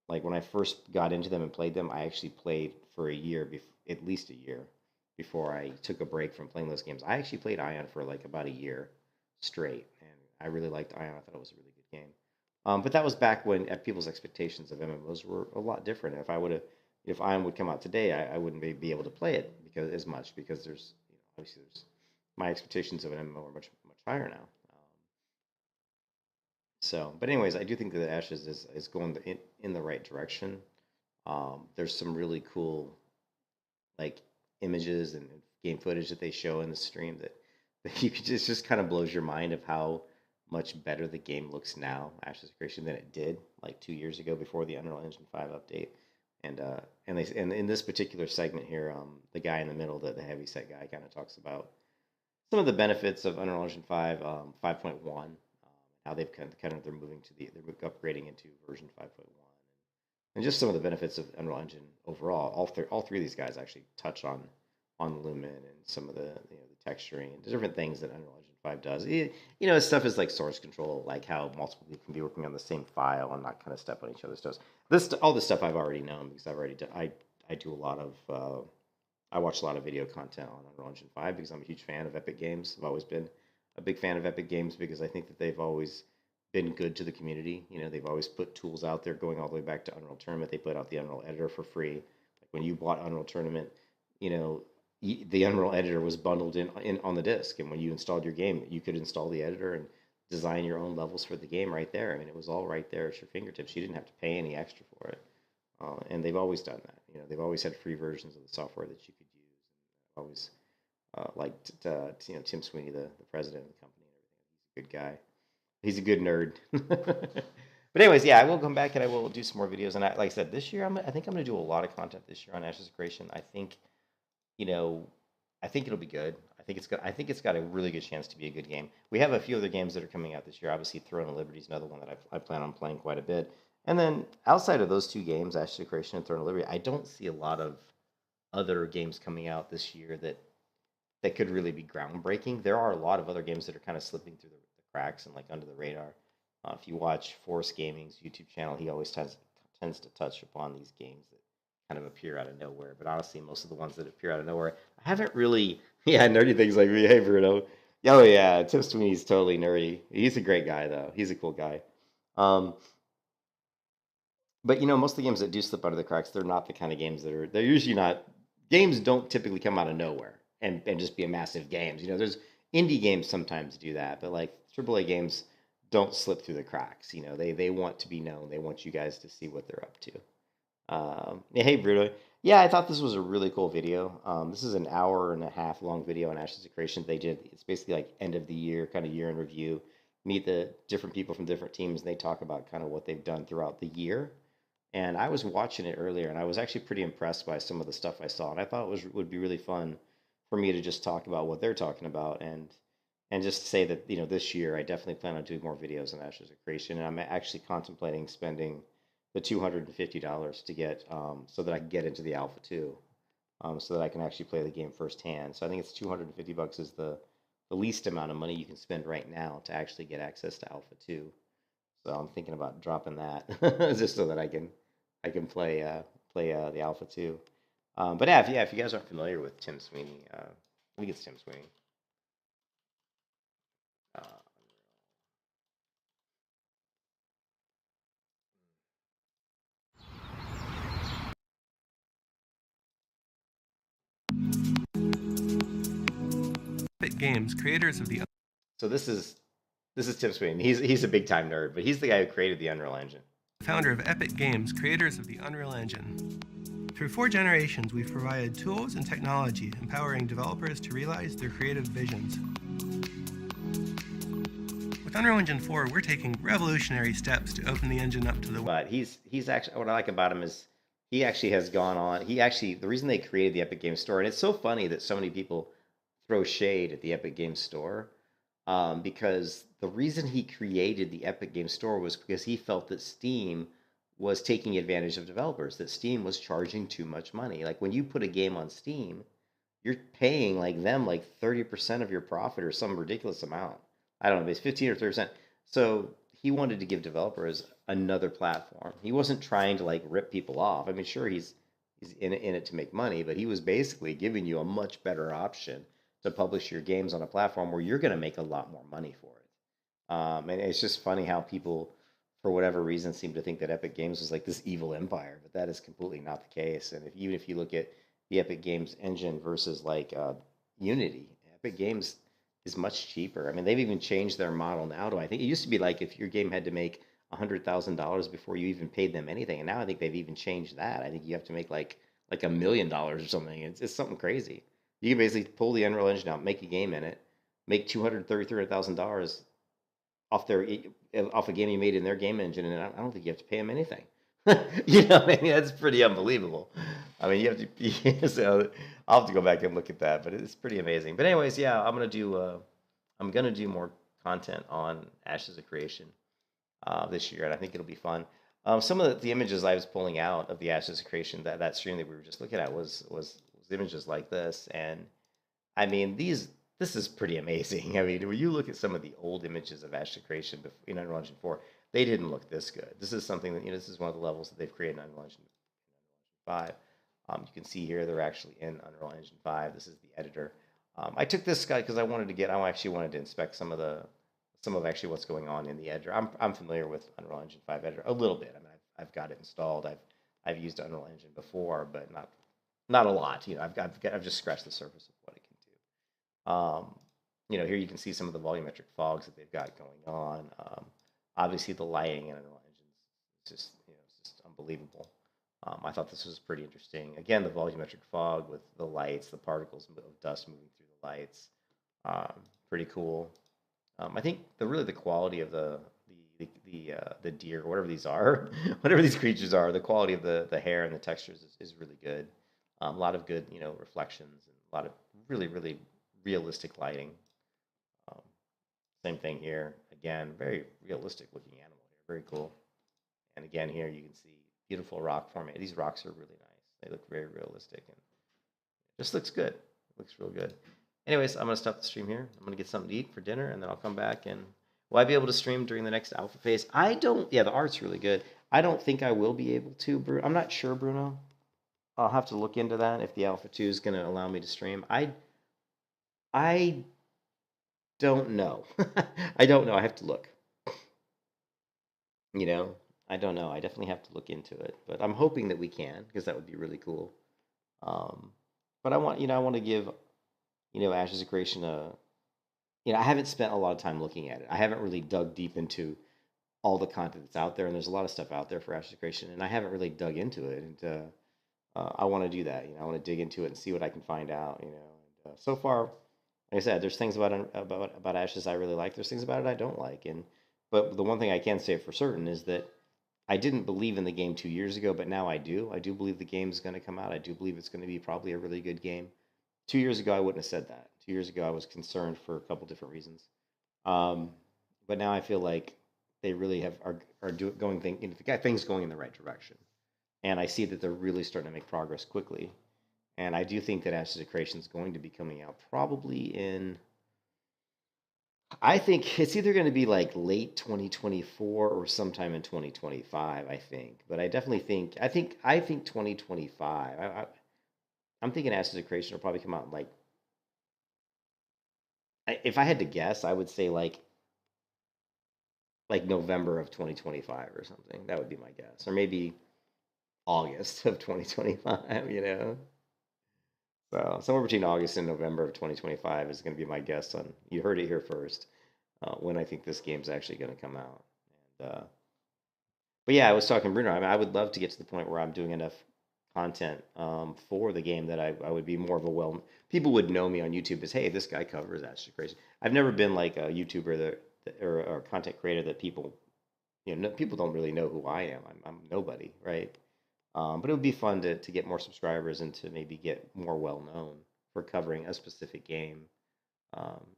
S3: Like when I first got into them and played them, I actually played for a year, at least a year, before I took a break from playing those games. I actually played Ion for like about a year straight, and I really liked Ion. I thought it was a really good game. But that was back when people's expectations of MMOs were a lot different. If Ion would come out today, I wouldn't be able to play it because there's obviously there's my expectations of an MMO are much higher now. But anyways, I do think that Ashes is going in the right direction. There's some really cool like images and game footage that they show in the stream that you could just kind of blows your mind of how much better the game looks now, Ashes Creation, than it did like 2 years ago before the Unreal Engine 5 update. And in this particular segment here, the guy in the middle, the heavy set guy, kind of talks about some of the benefits of Unreal Engine 5, 5.1, how they've they're moving to they're upgrading into version 5.1, and just some of the benefits of Unreal Engine overall. All three of these guys actually touch on Lumen and some of the the texturing and different things that Unreal Engine 5 does. Stuff is like source control, like how multiple people can be working on the same file and not kind of step on each other's toes. All this stuff I've already known because I've already done. I do a lot of I watch a lot of video content on Unreal Engine 5 because I'm a huge fan of Epic Games. I've always been a big fan of Epic Games because I think that they've always been good to the community. They've always put tools out there going all the way back to Unreal Tournament. They put out the Unreal Editor for free. Like when you bought Unreal Tournament, the Unreal Editor was bundled in on the disc. And when you installed your game, you could install the editor and design your own levels for the game right there. I mean, it was all right there at your fingertips. You didn't have to pay any extra for it. And they've always done that. They've always had free versions of the software that you could use. And always liked Tim Sweeney, the president of the company, and everything. He's a good guy. He's a good nerd. But anyways, yeah, I will come back and I will do some more videos. And like I said, this year I think I'm going to do a lot of content this year on Ashes of Creation. I think it'll be good. I think it's got a really good chance to be a good game. We have a few other games that are coming out this year. Obviously, Throne of Liberty is another one that I plan on playing quite a bit. And then outside of those two games, Ashes of Creation and Throne of Liberty, I don't see a lot of other games coming out this year that could really be groundbreaking. There are a lot of other games that are kind of slipping through the cracks and like under the radar. If you watch Force Gaming's YouTube channel, he always tends to touch upon these games that kind of appear out of nowhere. But honestly, most of the ones that appear out of nowhere, I haven't really. Yeah, nerdy things like me. Hey, Bruno. Oh yeah, Tim Sweeney's totally nerdy. He's a great guy though. He's a cool guy. But most of the games that do slip out of the cracks, they're not the kind of games they're usually not. Games don't typically come out of nowhere and just be a massive games. There's indie games sometimes do that, but like AAA games don't slip through the cracks. They want to be known. They want you guys to see what they're up to. Hey, Bruno. Yeah, I thought this was a really cool video. This is an hour and a half long video on Ashes of Creation. It's basically like end of the year, kind of year in review. Meet the different people from different teams, and they talk about kind of what they've done throughout the year. And I was watching it earlier, and I was actually pretty impressed by some of the stuff I saw. And I thought would be really fun for me to just talk about what they're talking about, and just say that this year I definitely plan on doing more videos on Ashes of Creation, and I'm actually contemplating spending the $250 to get so that I can get into the Alpha 2, so that I can actually play the game firsthand. So I think it's $250 is the least amount of money you can spend right now to actually get access to Alpha 2. So I'm thinking about dropping that just so that I can play the Alpha 2. But if you guys aren't familiar with Tim Sweeney, I think it's Tim Sweeney.
S7: Epic Games, creators of the.
S3: So this is Tim Sweeney. He's a big time nerd, but he's the guy who created the Unreal Engine.
S7: Founder of Epic Games, creators of the Unreal Engine. Through 4 generations, we've provided tools and technology empowering developers to realize their creative visions. With Unreal Engine 4, we're taking revolutionary steps to open the engine up to the
S3: But he's actually, what I like about him is he actually has gone on. The reason they created the Epic Games Store, and it's so funny that so many people throw shade at the Epic Games Store, because the reason he created the Epic Games Store was because he felt that Steam was taking advantage of developers, that Steam was charging too much money. Like when you put a game on Steam, you're paying like them like 30% of your profit or some ridiculous amount. I don't know, it's 15 or 30%. So he wanted to give developers another platform. He wasn't trying to like rip people off. I mean, sure, he's in it to make money, but he was basically giving you a much better option to publish your games on a platform where you're going to make a lot more money for it. And it's just funny how people, for whatever reason, seem to think that Epic Games was like this evil empire, but that is completely not the case. And even if you look at the Epic Games engine versus like Unity, Epic Games is much cheaper. I mean, they've even changed their model now to, I think it used to be like if your game had to make $100,000 before you even paid them anything, and now I think they've even changed that. I think you have to make like $1 million or something. It's something crazy. You can basically pull the Unreal Engine out, make a game in it, make $230,000-$300,000 off a game you made in their game engine, and I don't think you have to pay them anything. You know, I mean, that's pretty unbelievable. I mean, you have to. So I'll have to go back and look at that, but it's pretty amazing. But anyways, yeah, I'm gonna do more content on Ashes of Creation this year, and I think it'll be fun. Some of the images I was pulling out of the Ashes of Creation, that stream that we were just looking at, was images like this, and I mean, this is pretty amazing. I mean, when you look at some of the old images of Ashes of Creation in Unreal Engine 4, they didn't look this good. This is something that, this is one of the levels that they've created in Unreal Engine 5. You can see here they're actually in Unreal Engine 5. This is the editor. I took this guy because I actually wanted to inspect some of actually what's going on in the editor. I'm familiar with Unreal Engine 5 editor a little bit. I mean, I've got it installed. I've used Unreal Engine before, but not a lot. I've just scratched the surface of what it can do. Here you can see some of the volumetric fogs that they've got going on. Obviously, the lighting in Unreal Engine is just, it's just unbelievable. I thought this was pretty interesting. Again, the volumetric fog with the lights, the particles of dust moving through the lights, pretty cool. I think the quality of the deer, whatever these are, whatever these creatures are, the quality of the hair and the textures is really good. A lot of good, reflections, and a lot of really, really realistic lighting. Same thing here. Again, very realistic looking animal here. Very cool. And again, here you can see beautiful rock formation. These rocks are really nice. They look very realistic, and it just looks good. It looks real good. Anyways, I'm going to stop the stream here. I'm going to get something to eat for dinner, and then I'll come back. And will I be able to stream during the next alpha phase? Yeah, the art's really good. I don't think I will be able to, Bruno. I'm not sure, Bruno. I'll have to look into that if the alpha 2 is going to allow me to stream. I don't know. I don't know. I have to look. I don't know. I definitely have to look into it, but I'm hoping that we can, because that would be really cool. But I want to give, Ashes of Creation I haven't spent a lot of time looking at it. I haven't really dug deep into all the content that's out there, and there's a lot of stuff out there for Ashes of Creation, and I haven't really dug into it. And I want to do that. I want to dig into it and see what I can find out. And, so far, like I said, there's things about Ashes I really like. There's things about it I don't like. But the one thing I can say for certain is that I didn't believe in the game 2 years ago, but now I do. I do believe the game's going to come out. I do believe it's going to be probably a really good game. 2 years ago, I wouldn't have said that. 2 years ago, I was concerned for a couple different reasons. But now I feel like they really got things going in the right direction. And I see that they're really starting to make progress quickly. And I do think that Ashes of Creation is going to be coming out probably I think it's either going to be like late 2024 or sometime in 2025, I think. But I definitely think 2025. I'm thinking Ashes of Creation will probably come out in if I had to guess, I would say like November of 2025 or something. That would be my guess. Or maybe August of 2025, So somewhere between August and November of 2025 is going to be my guess on, you heard it here first, when I think this game's actually going to come out. And, but yeah, I was talking to Bruno. I mean, I would love to get to the point where I'm doing enough content for the game that I would be more of a people would know me on YouTube as, hey, this guy covers Ashes of Creation. I've never been like a YouTuber that or content creator that people, people don't really know who I am. I'm nobody, right? But it would be fun to get more subscribers and to maybe get more well known for covering a specific game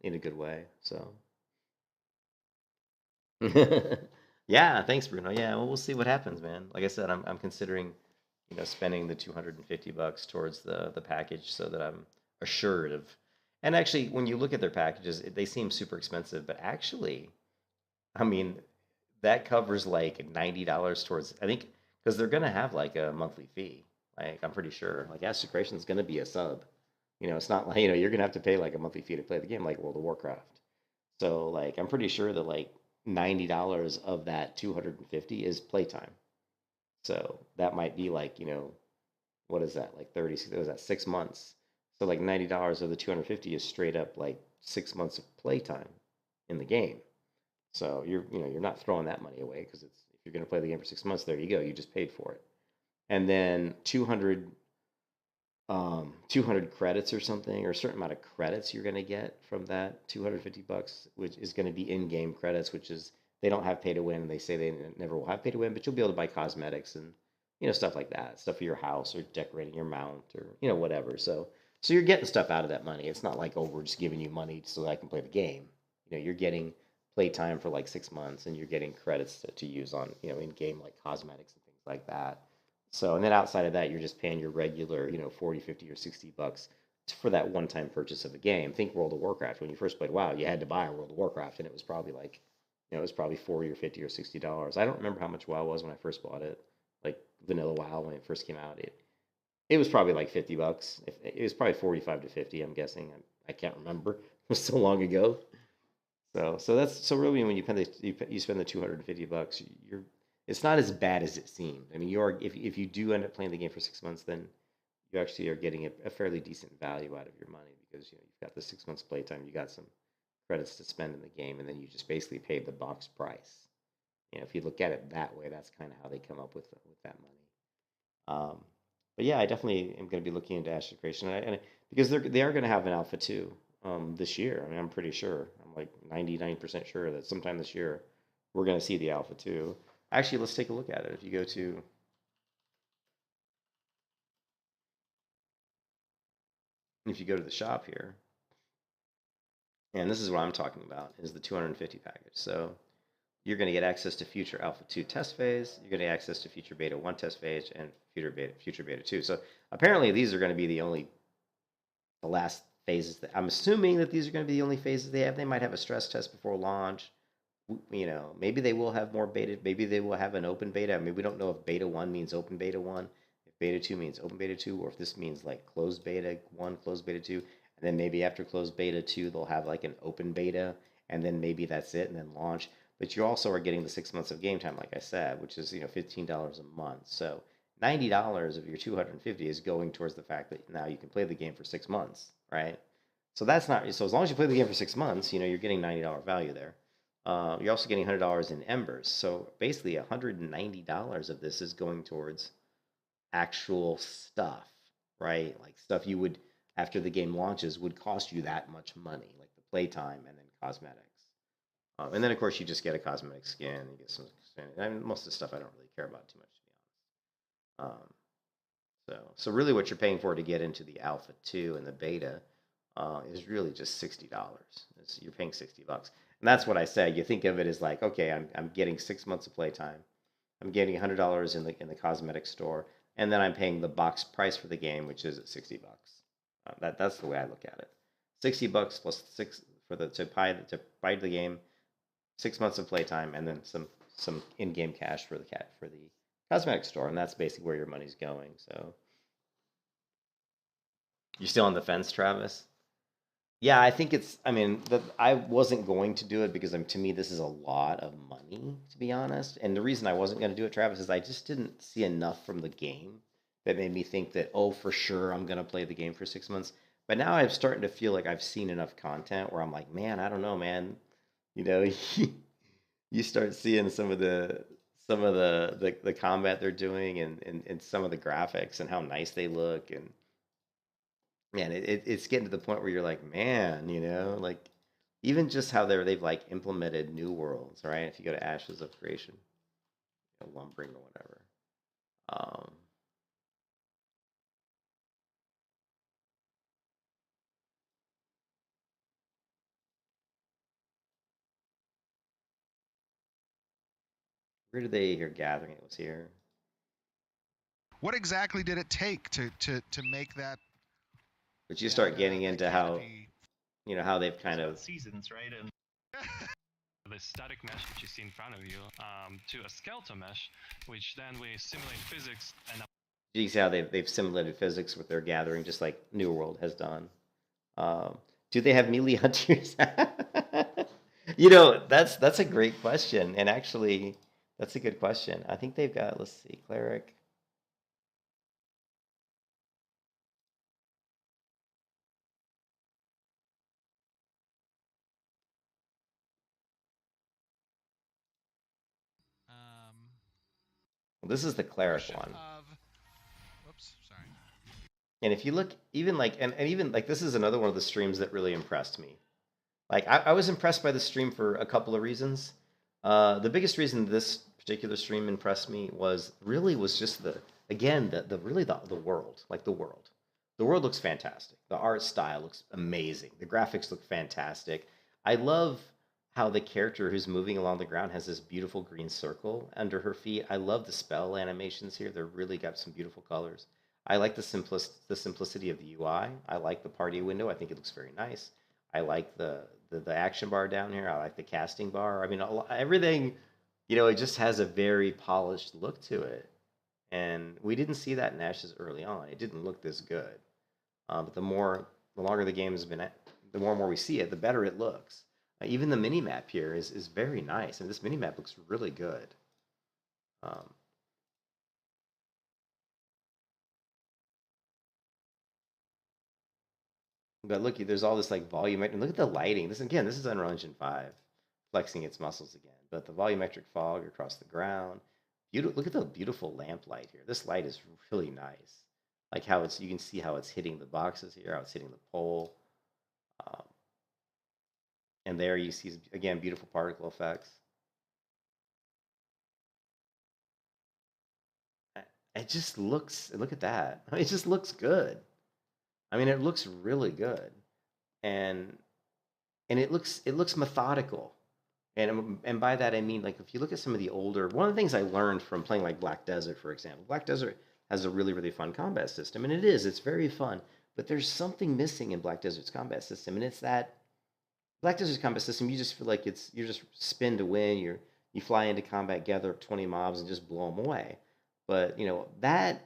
S3: in a good way. So, yeah, thanks, Bruno. Yeah, well, we'll see what happens, man. Like I said, I'm considering, spending the $250 towards the package so that I'm assured of. And actually, when you look at their packages, they seem super expensive, but actually, I mean, that covers like $90 towards, I think, because they're gonna have like a monthly fee. Like I'm pretty sure, like Ashes Creation is gonna be a sub. It's not like you're gonna have to pay like a monthly fee to play the game, like World of Warcraft. So like I'm pretty sure that like $90 of that 250 is playtime. So that might be like what is that, like 30? Was that 6 months? So like $90 of the 250 is straight up like 6 months of playtime in the game. So you're not throwing that money away because if you're going to play the game for 6 months, there you go. You just paid for it. And then 200 credits or something, or a certain amount of credits you're going to get from that $250, which is going to be in-game credits, which is they don't have pay to win, and they say they never will have pay to win, but you'll be able to buy cosmetics and stuff like that, stuff for your house or decorating your mount or whatever. So you're getting stuff out of that money. It's not like, oh, we're just giving you money so that I can play the game. You're getting play time for like 6 months, and you're getting credits to use on in game, like cosmetics and things like that. So, and then outside of that, you're just paying your regular 40, 50, or $60 for that one-time purchase of a game. Think World of Warcraft. When you first played WoW, you had to buy World of Warcraft, and it was probably like it was probably 40 or 50 or $60. I don't remember how much WoW was when I first bought it, like vanilla WoW when it first came out. It was probably like $50. It was probably 45 to 50, I'm guessing. I can't remember. It was so long ago. So really when you spend the $250, it's not as bad as it seemed. I mean, if you do end up playing the game for 6 months, then you actually are getting a fairly decent value out of your money because you've got the 6 months playtime, you got some credits to spend in the game, and then you just basically paid the box price. If you look at it that way, that's kind of how they come up with that money. But yeah, I definitely am going to be looking into Ashes Creation, and because they are going to have an alpha 2 this year. I mean, I'm pretty sure. I'm like 99% sure that sometime this year we're going to see the alpha 2. Actually, let's take a look at it. If you go to the shop here, and this is what I'm talking about, is the 250 package. So you're going to get access to future Alpha 2 test phase. You're going to get access to future Beta 1 test phase and future Beta 2. So apparently these are going to be the last phases. I'm assuming that these are going to be the only phases they have. They might have a stress test before launch. Maybe they will have more beta. Maybe they will have an open beta. I mean, we don't know if Beta 1 means open Beta 1, if Beta 2 means open Beta 2, or if this means like closed Beta 1, closed Beta 2, and then maybe after closed Beta 2, they'll have like an open beta, and then maybe that's it, and then launch. But you also are getting the 6 months of game time, like I said, which is $15 a month. So $90 of your 250 is going towards the fact that now you can play the game for 6 months, right? So that's not so. As long as you play the game for 6 months, you're getting $90 value there. You're also getting $100 in embers. So basically, $190 of this is going towards actual stuff, right? Like stuff you would, after the game launches, would cost you that much money, like the playtime and then cosmetics. And then, of course, you just get a cosmetic skin. You get some. I mean, most of the stuff I don't really care about too much, to be honest. So really, what you're paying for to get into the Alpha 2 and the Beta is really just $60. You're paying $60. And that's what I said. You think of it as like, okay, I'm getting 6 months of playtime. I'm getting $100 in the cosmetic store, and then I'm paying the box price for the game, which is at $60. That's the way I look at it. $60 plus six for to buy the game, 6 months of playtime, and then some in-game cash for the cosmetic store, and that's basically where your money's going. So you're still on the fence, Travis? Yeah, I think it's. I mean, I wasn't going to do it because to me this is a lot of money, to be honest. And the reason I wasn't going to do it, Travis, is I just didn't see enough from the game that made me think that, oh, for sure I'm going to play the game for 6 months. But now I'm starting to feel like I've seen enough content where I'm like, man, I don't know, man. You start seeing some of the combat they're doing and some of the graphics and how nice they look, and man, it's getting to the point where you're like, man, like even just how they've like implemented new worlds, right? If you go to Ashes of Creation, lumbering or whatever. Where did they hear gathering? It was here.
S4: What exactly did it take to make that?
S3: But you start getting into how,
S4: canopy?
S3: how they've kind of
S8: seasons, right? And the static mesh which you see in front of you to a skeletal mesh, which then we simulate physics and.
S3: You see how they've simulated physics with their gathering, just like New World has done. Do they have melee hunters? That's a great question, and actually, that's a good question. I think they've got. Let's see, cleric. Well, this is the cleric one.
S4: Whoops, sorry.
S3: And if you look, even like, and even like, this is another one of the streams that really impressed me. Like, I was impressed by the stream for a couple of reasons. The biggest reason this particular stream impressed me was just the world, like the world. The world looks fantastic. The art style looks amazing. The graphics look fantastic. I love how the character who's moving along the ground has this beautiful green circle under her feet. I love the spell animations here. They're really got some beautiful colors. I like the simplicity of the UI. I like the party window. I think it looks very nice. I like the action bar down here. I like the casting bar. I mean, everything, it just has a very polished look to it. And we didn't see that in Ashes early on. It didn't look this good. But the longer the game has been, the more and more we see it, the better it looks. Even the mini map here is very nice, and this mini map looks really good. But look, there's all this like volumetric. Look at the lighting. This is Unreal Engine 5 flexing its muscles again. But the volumetric fog across the ground. Look at the beautiful lamp light here. This light is really nice. Like how you can see how it's hitting the boxes here, how it's hitting the pole. And there you see, again, beautiful particle effects. It just looks, look at that. It just looks good. I mean, it looks really good. And it looks methodical. And by that I mean, like, if you look at some of the older, one of the things I learned from playing like Black Desert, for example. Black Desert has a really, really fun combat system, and it's very fun. But there's something missing in Black Desert's combat system, and it's that Black Desert's combat system, you just feel like you're just spin to win. You fly into combat, gather up 20 mobs, and just blow them away. But the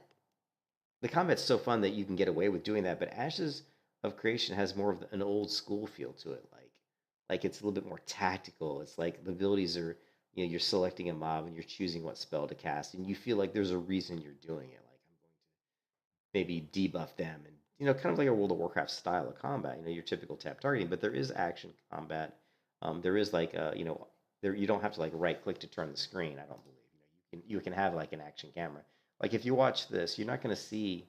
S3: combat's so fun that you can get away with doing that. But Ashes of Creation has more of an old school feel to it. Like it's a little bit more tactical. It's like the abilities are, you're selecting a mob and you're choosing what spell to cast, and you feel like there's a reason you're doing it. Like, I'm going to maybe debuff them, and kind of like a World of Warcraft style of combat. Your typical tap targeting, but there is action combat. There is like there you don't have to like right click to turn the screen. I don't believe. You can have like an action camera. Like if you watch this, you're not going to see,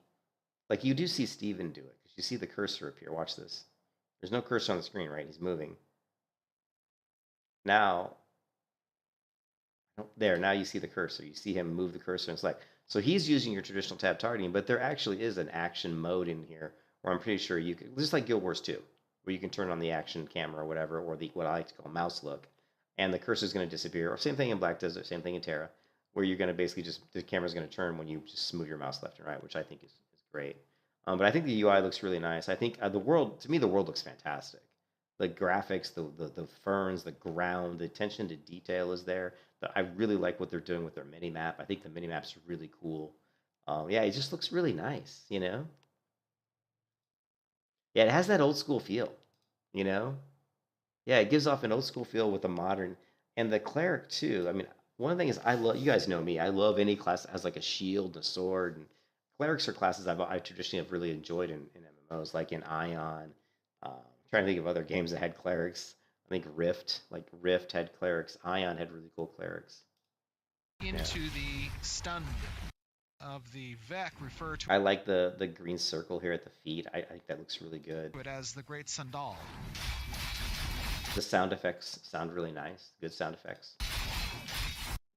S3: like you do see Steven do it because you see the cursor appear. Watch this. There's no cursor on the screen, right? He's moving. Now you see the cursor. You see him move the cursor and select. So he's using your traditional tab targeting, but there actually is an action mode in here where I'm pretty sure you can, just like Guild Wars 2, where you can turn on the action camera or whatever, or what I like to call mouse look, and the cursor is going to disappear. Or same thing in Black Desert, same thing in Terra, where you're going to basically the camera's going to turn when you just move your mouse left and right, which I think is great. But I think the UI looks really nice. I think the world looks fantastic. The graphics, the ferns, the ground, the attention to detail is there. I really like what they're doing with their mini map. I think the mini map's really cool. Yeah, it just looks really nice, Yeah, it has that old school feel, Yeah, it gives off an old school feel with a modern, and the cleric too. I mean, one of the things I love, you guys know me, I love any class that has like a shield, a sword, and clerics are classes I traditionally have really enjoyed in MMOs, like in Ion. Trying to think of other games that had clerics. I think Rift had clerics. Ion had really cool clerics.
S4: Into the stun of the Vec, refer to
S3: I like the green circle here at the feet. I think that looks really good.
S4: it as the Great Sundal.
S3: The sound effects sound really nice. Good sound effects.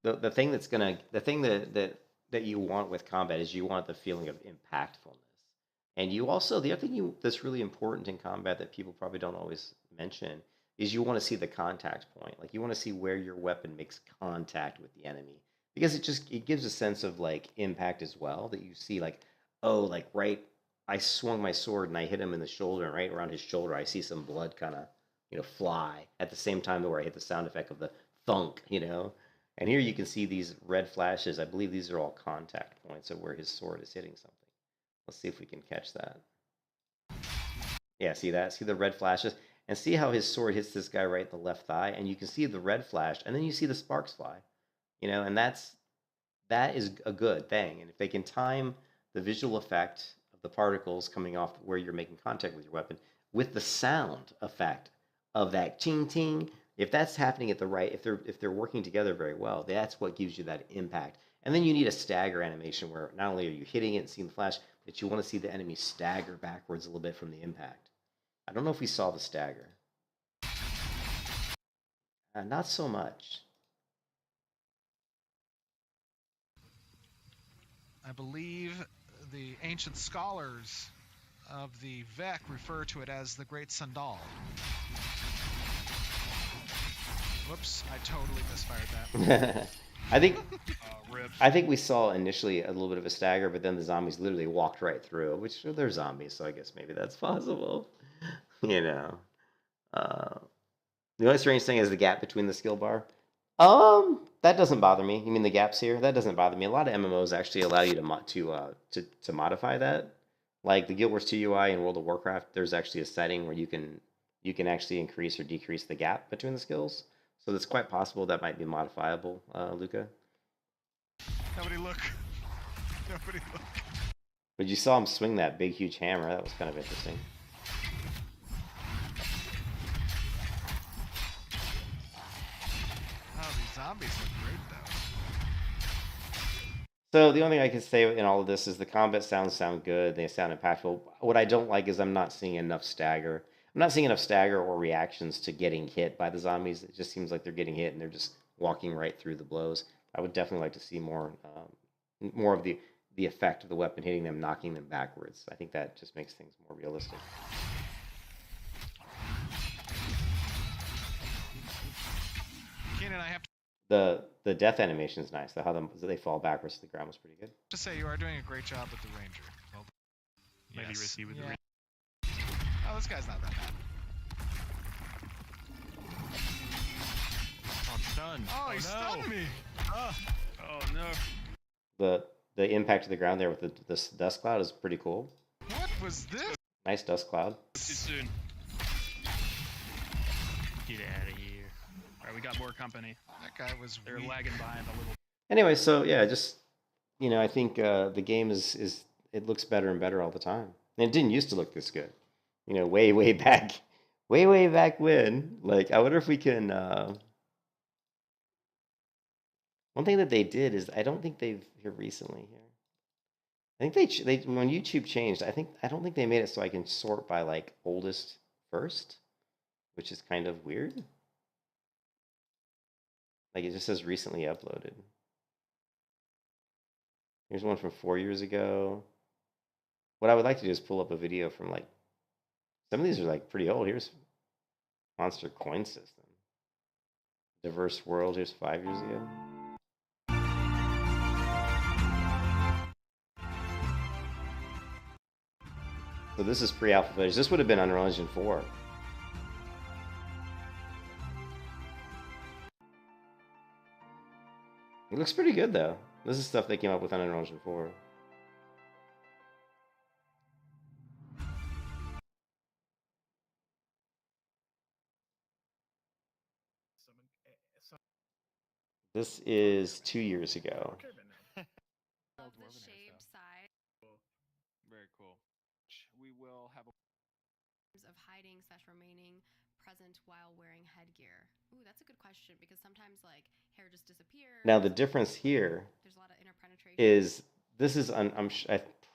S3: The thing that's gonna the thing that you want with combat is you want the feeling of impactfulness. And you also the other thing that's really important in combat that people probably don't always mention is you want to see the contact point. Like you want to see where your weapon makes contact with the enemy because it gives a sense of like impact as well that you see like oh like right I swung my sword and I hit him in the shoulder and right around his shoulder I see some blood kind of fly at the same time where I hit the sound effect of the thunk, And here you can see these red flashes. I believe these are all contact points of where his sword is hitting something. Let's see if we can catch that. Yeah, see that? See the red flashes? And see how his sword hits this guy right in the left thigh? And you can see the red flash, and then you see the sparks fly. And that is a good thing. And if they can time the visual effect of the particles coming off where you're making contact with your weapon with the sound effect of that ting ting, if that's happening at the right, if they're working together very well, that's what gives you that impact. And then you need a stagger animation where not only are you hitting it and seeing the flash, but you want to see the enemy stagger backwards a little bit from the impact. I don't know if we saw the stagger. Not so much.
S4: I believe the ancient scholars of the Vec refer to it as the Great Sandal. Whoops, I totally misfired that.
S3: I think we saw initially a little bit of a stagger, but then the zombies literally walked right through, which they're zombies, so I guess maybe that's possible. The only strange thing is the gap between the skill bar. That doesn't bother me. You mean the gaps here? That doesn't bother me. A lot of MMOs actually allow you to modify that. Like the Guild Wars 2 UI in World of Warcraft, there's actually a setting where you can actually increase or decrease the gap between the skills. So it's quite possible that might be modifiable, Luca.
S4: Nobody look. Nobody look.
S3: But you saw him swing that big, huge hammer. That was kind of interesting.
S4: Oh, these zombies look great, though.
S3: So the only thing I can say in all of this is the combat sounds sound good. They sound impactful. What I don't like is I'm not seeing enough stagger. I'm not seeing enough stagger or reactions to getting hit by the zombies. It just seems like they're getting hit and they're just walking right through the blows. I would definitely like to see more of the effect of the weapon hitting them, knocking them backwards. I think that just makes things more realistic.
S4: Keenan, I have to
S3: The death animation is nice. How they fall backwards to the ground was pretty good.
S4: say you are doing a great job with the Ranger. Well,
S8: Maybe risky with the Ranger.
S4: Oh, this guy's not that bad.
S8: Oh, I'm stunned.
S4: Oh, he stunned me.
S8: Oh no.
S3: The impact to the ground there with the dust cloud is pretty cool.
S4: What was this?
S3: Nice dust cloud.
S8: Too soon. Get out of here. Alright, we got more company.
S4: That guy was
S8: They're
S4: weak.
S8: lagging behind a little.
S3: Anyway, so yeah, just I think the game is it looks better and better all the time. And it didn't used to look this good. Way back, way back when. Like, I wonder if we can. One thing that they did is I don't think they've here recently here. I think they when YouTube changed. I don't think they made it so I can sort by like oldest first, which is kind of weird. Like it just says recently uploaded. Here's one from 4 years ago. What I would like to do is pull up a video from like some of these are like pretty old. Here's Monster Coin System. Diverse World. Here's 5 years ago. So this is pre-alpha footage. This would have been Unreal Engine 4. It looks pretty good though. This is stuff they came up with on Unreal Engine 4. This is 2 years ago.
S1: Love the shaved side
S5: Very cool. We will have a
S1: of hiding / remaining present while wearing headgear. Ooh, that's a good question because sometimes like hair just disappears.
S3: Now the difference here
S1: There's a lot of interpenetration.
S3: is this is I'm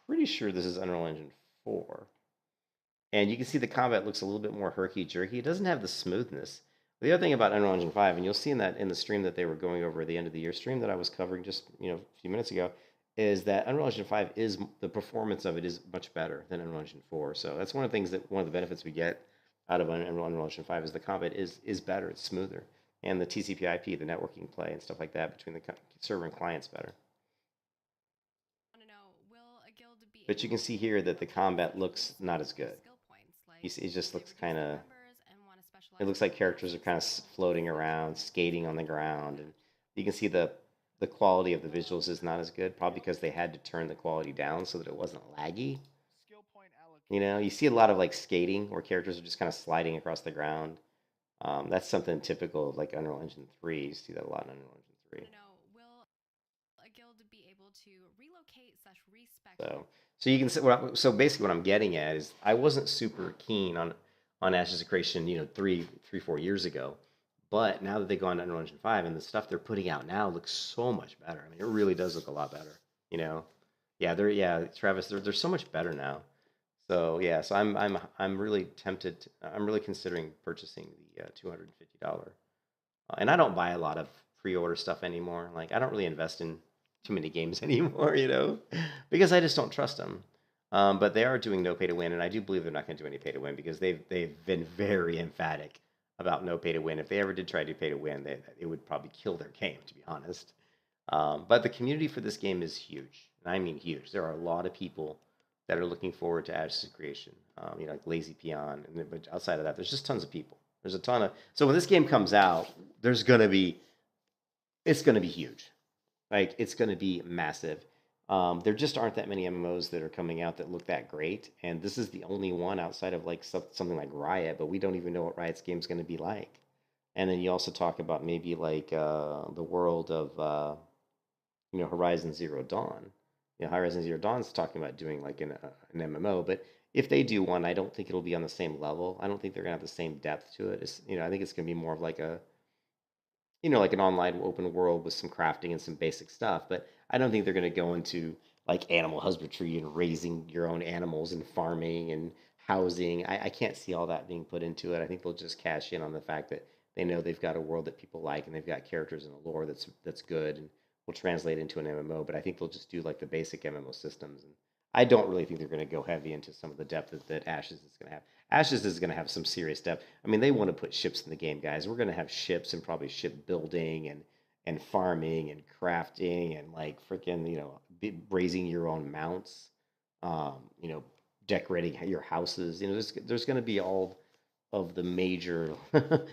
S3: pretty sure this is Unreal Engine 4. And you can see the combat looks a little bit more herky-jerky. It doesn't have the smoothness. The other thing about Unreal Engine 5, and you'll see in that in the stream that they were going over at the end of the year stream that I was covering just a few minutes ago, is that Unreal Engine 5 is the performance of it is much better than Unreal Engine 4. So that's one of the things that one of the benefits we get out of Unreal Engine 5 is the combat is better, it's smoother, and the TCP/IP, the networking play and stuff like that between the server and client's better. But you can see here that the combat looks not as good. You see, it just looks kind of. It looks like characters are kind of floating around, skating on the ground, and you can see the quality of the visuals is not as good, probably because they had to turn the quality down so that it wasn't laggy. You see a lot of like skating where characters are just kind of sliding across the ground. That's something typical of like Unreal Engine 3. You see that a lot in Unreal Engine 3. So you can see so basically what I'm getting at is I wasn't super keen on Ashes of Creation, 4 years ago, but now that they go on to Unreal Engine 5 and the stuff they're putting out now looks so much better. I mean, it really does look a lot better. Travis, they're so much better now. So yeah, so I'm really tempted. I'm really considering purchasing the $250. And I don't buy a lot of pre-order stuff anymore. Like I don't really invest in too many games anymore, because I just don't trust them. But they are doing no pay to win, and I do believe they're not going to do any pay to win because they've been very emphatic about no pay to win. If they ever did try to do pay to win, it would probably kill their game, to be honest. But the community for this game is huge, and I mean huge. There are a lot of people that are looking forward to Ashes of Creation, like Lazy Peon, but outside of that, there's just tons of people. There's a ton of so when this game comes out, it's going to be huge. Like it's going to be massive. There just aren't that many MMOs that are coming out that look that great, and this is the only one outside of like something like Riot. But we don't even know what Riot's game's going to be like. And then you also talk about maybe like the world of Horizon Zero Dawn. Horizon Zero Dawn's talking about doing like an MMO, but if they do one, I don't think it'll be on the same level. I don't think they're gonna have the same depth to it. I think it's gonna be more of like a like an online open world with some crafting and some basic stuff. But I don't think they're going to go into like animal husbandry and raising your own animals and farming and housing. I can't see all that being put into it. I think they'll just cash in on the fact that they know they've got a world that people like and they've got characters and a lore that's good and will translate into an MMO. But I think they'll just do like the basic MMO systems. And I don't really think they're going to go heavy into some of the depth that Ashes is going to have. Ashes is going to have some serious depth. I mean, they want to put ships in the game, guys. We're going to have ships and probably ship building and farming and crafting and like freaking, raising your own mounts, decorating your houses. There's going to be all of the major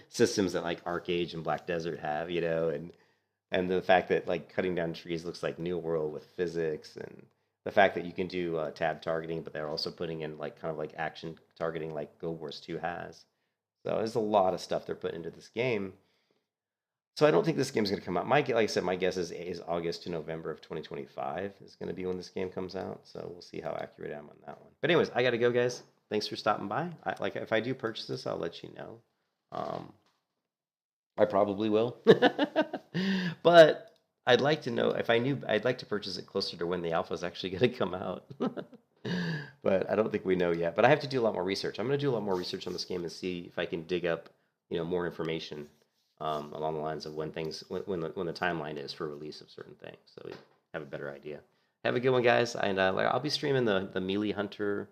S3: systems that like ArcAge and Black Desert have, and the fact that like cutting down trees looks like New World with physics, and the fact that you can do tab targeting, but they're also putting in like kind of like action targeting like Guild Wars 2 has. So there's a lot of stuff they're putting into this game. So I don't think this game's going to come out. Like I said, my guess is August to November of 2025 is going to be when this game comes out. So we'll see how accurate I am on that one. But anyways, I got to go, guys. Thanks for stopping by. If I do purchase this, I'll let you know. I probably will. But I'd like to know I'd like to purchase it closer to when the alpha is actually going to come out. But I don't think we know yet. But I have to do a lot more research. I'm going to do a lot more research on this game and see if I can dig up, more information along the lines of when the timeline is for release of certain things, so we have a better idea. Have a good one, guys. And I'll be streaming the Melee Hunter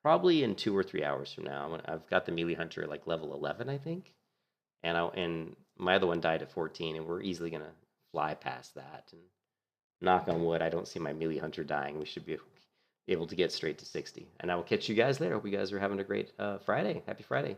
S3: probably in 2 or 3 hours from now. I've got the Melee Hunter like level 11, I think, and my other one died at 14, and we're easily gonna fly past that. And knock on wood, I don't see my Melee Hunter dying. We should be able to get straight to 60. And I will catch you guys later. Hope you guys are having a great Friday. Happy Friday.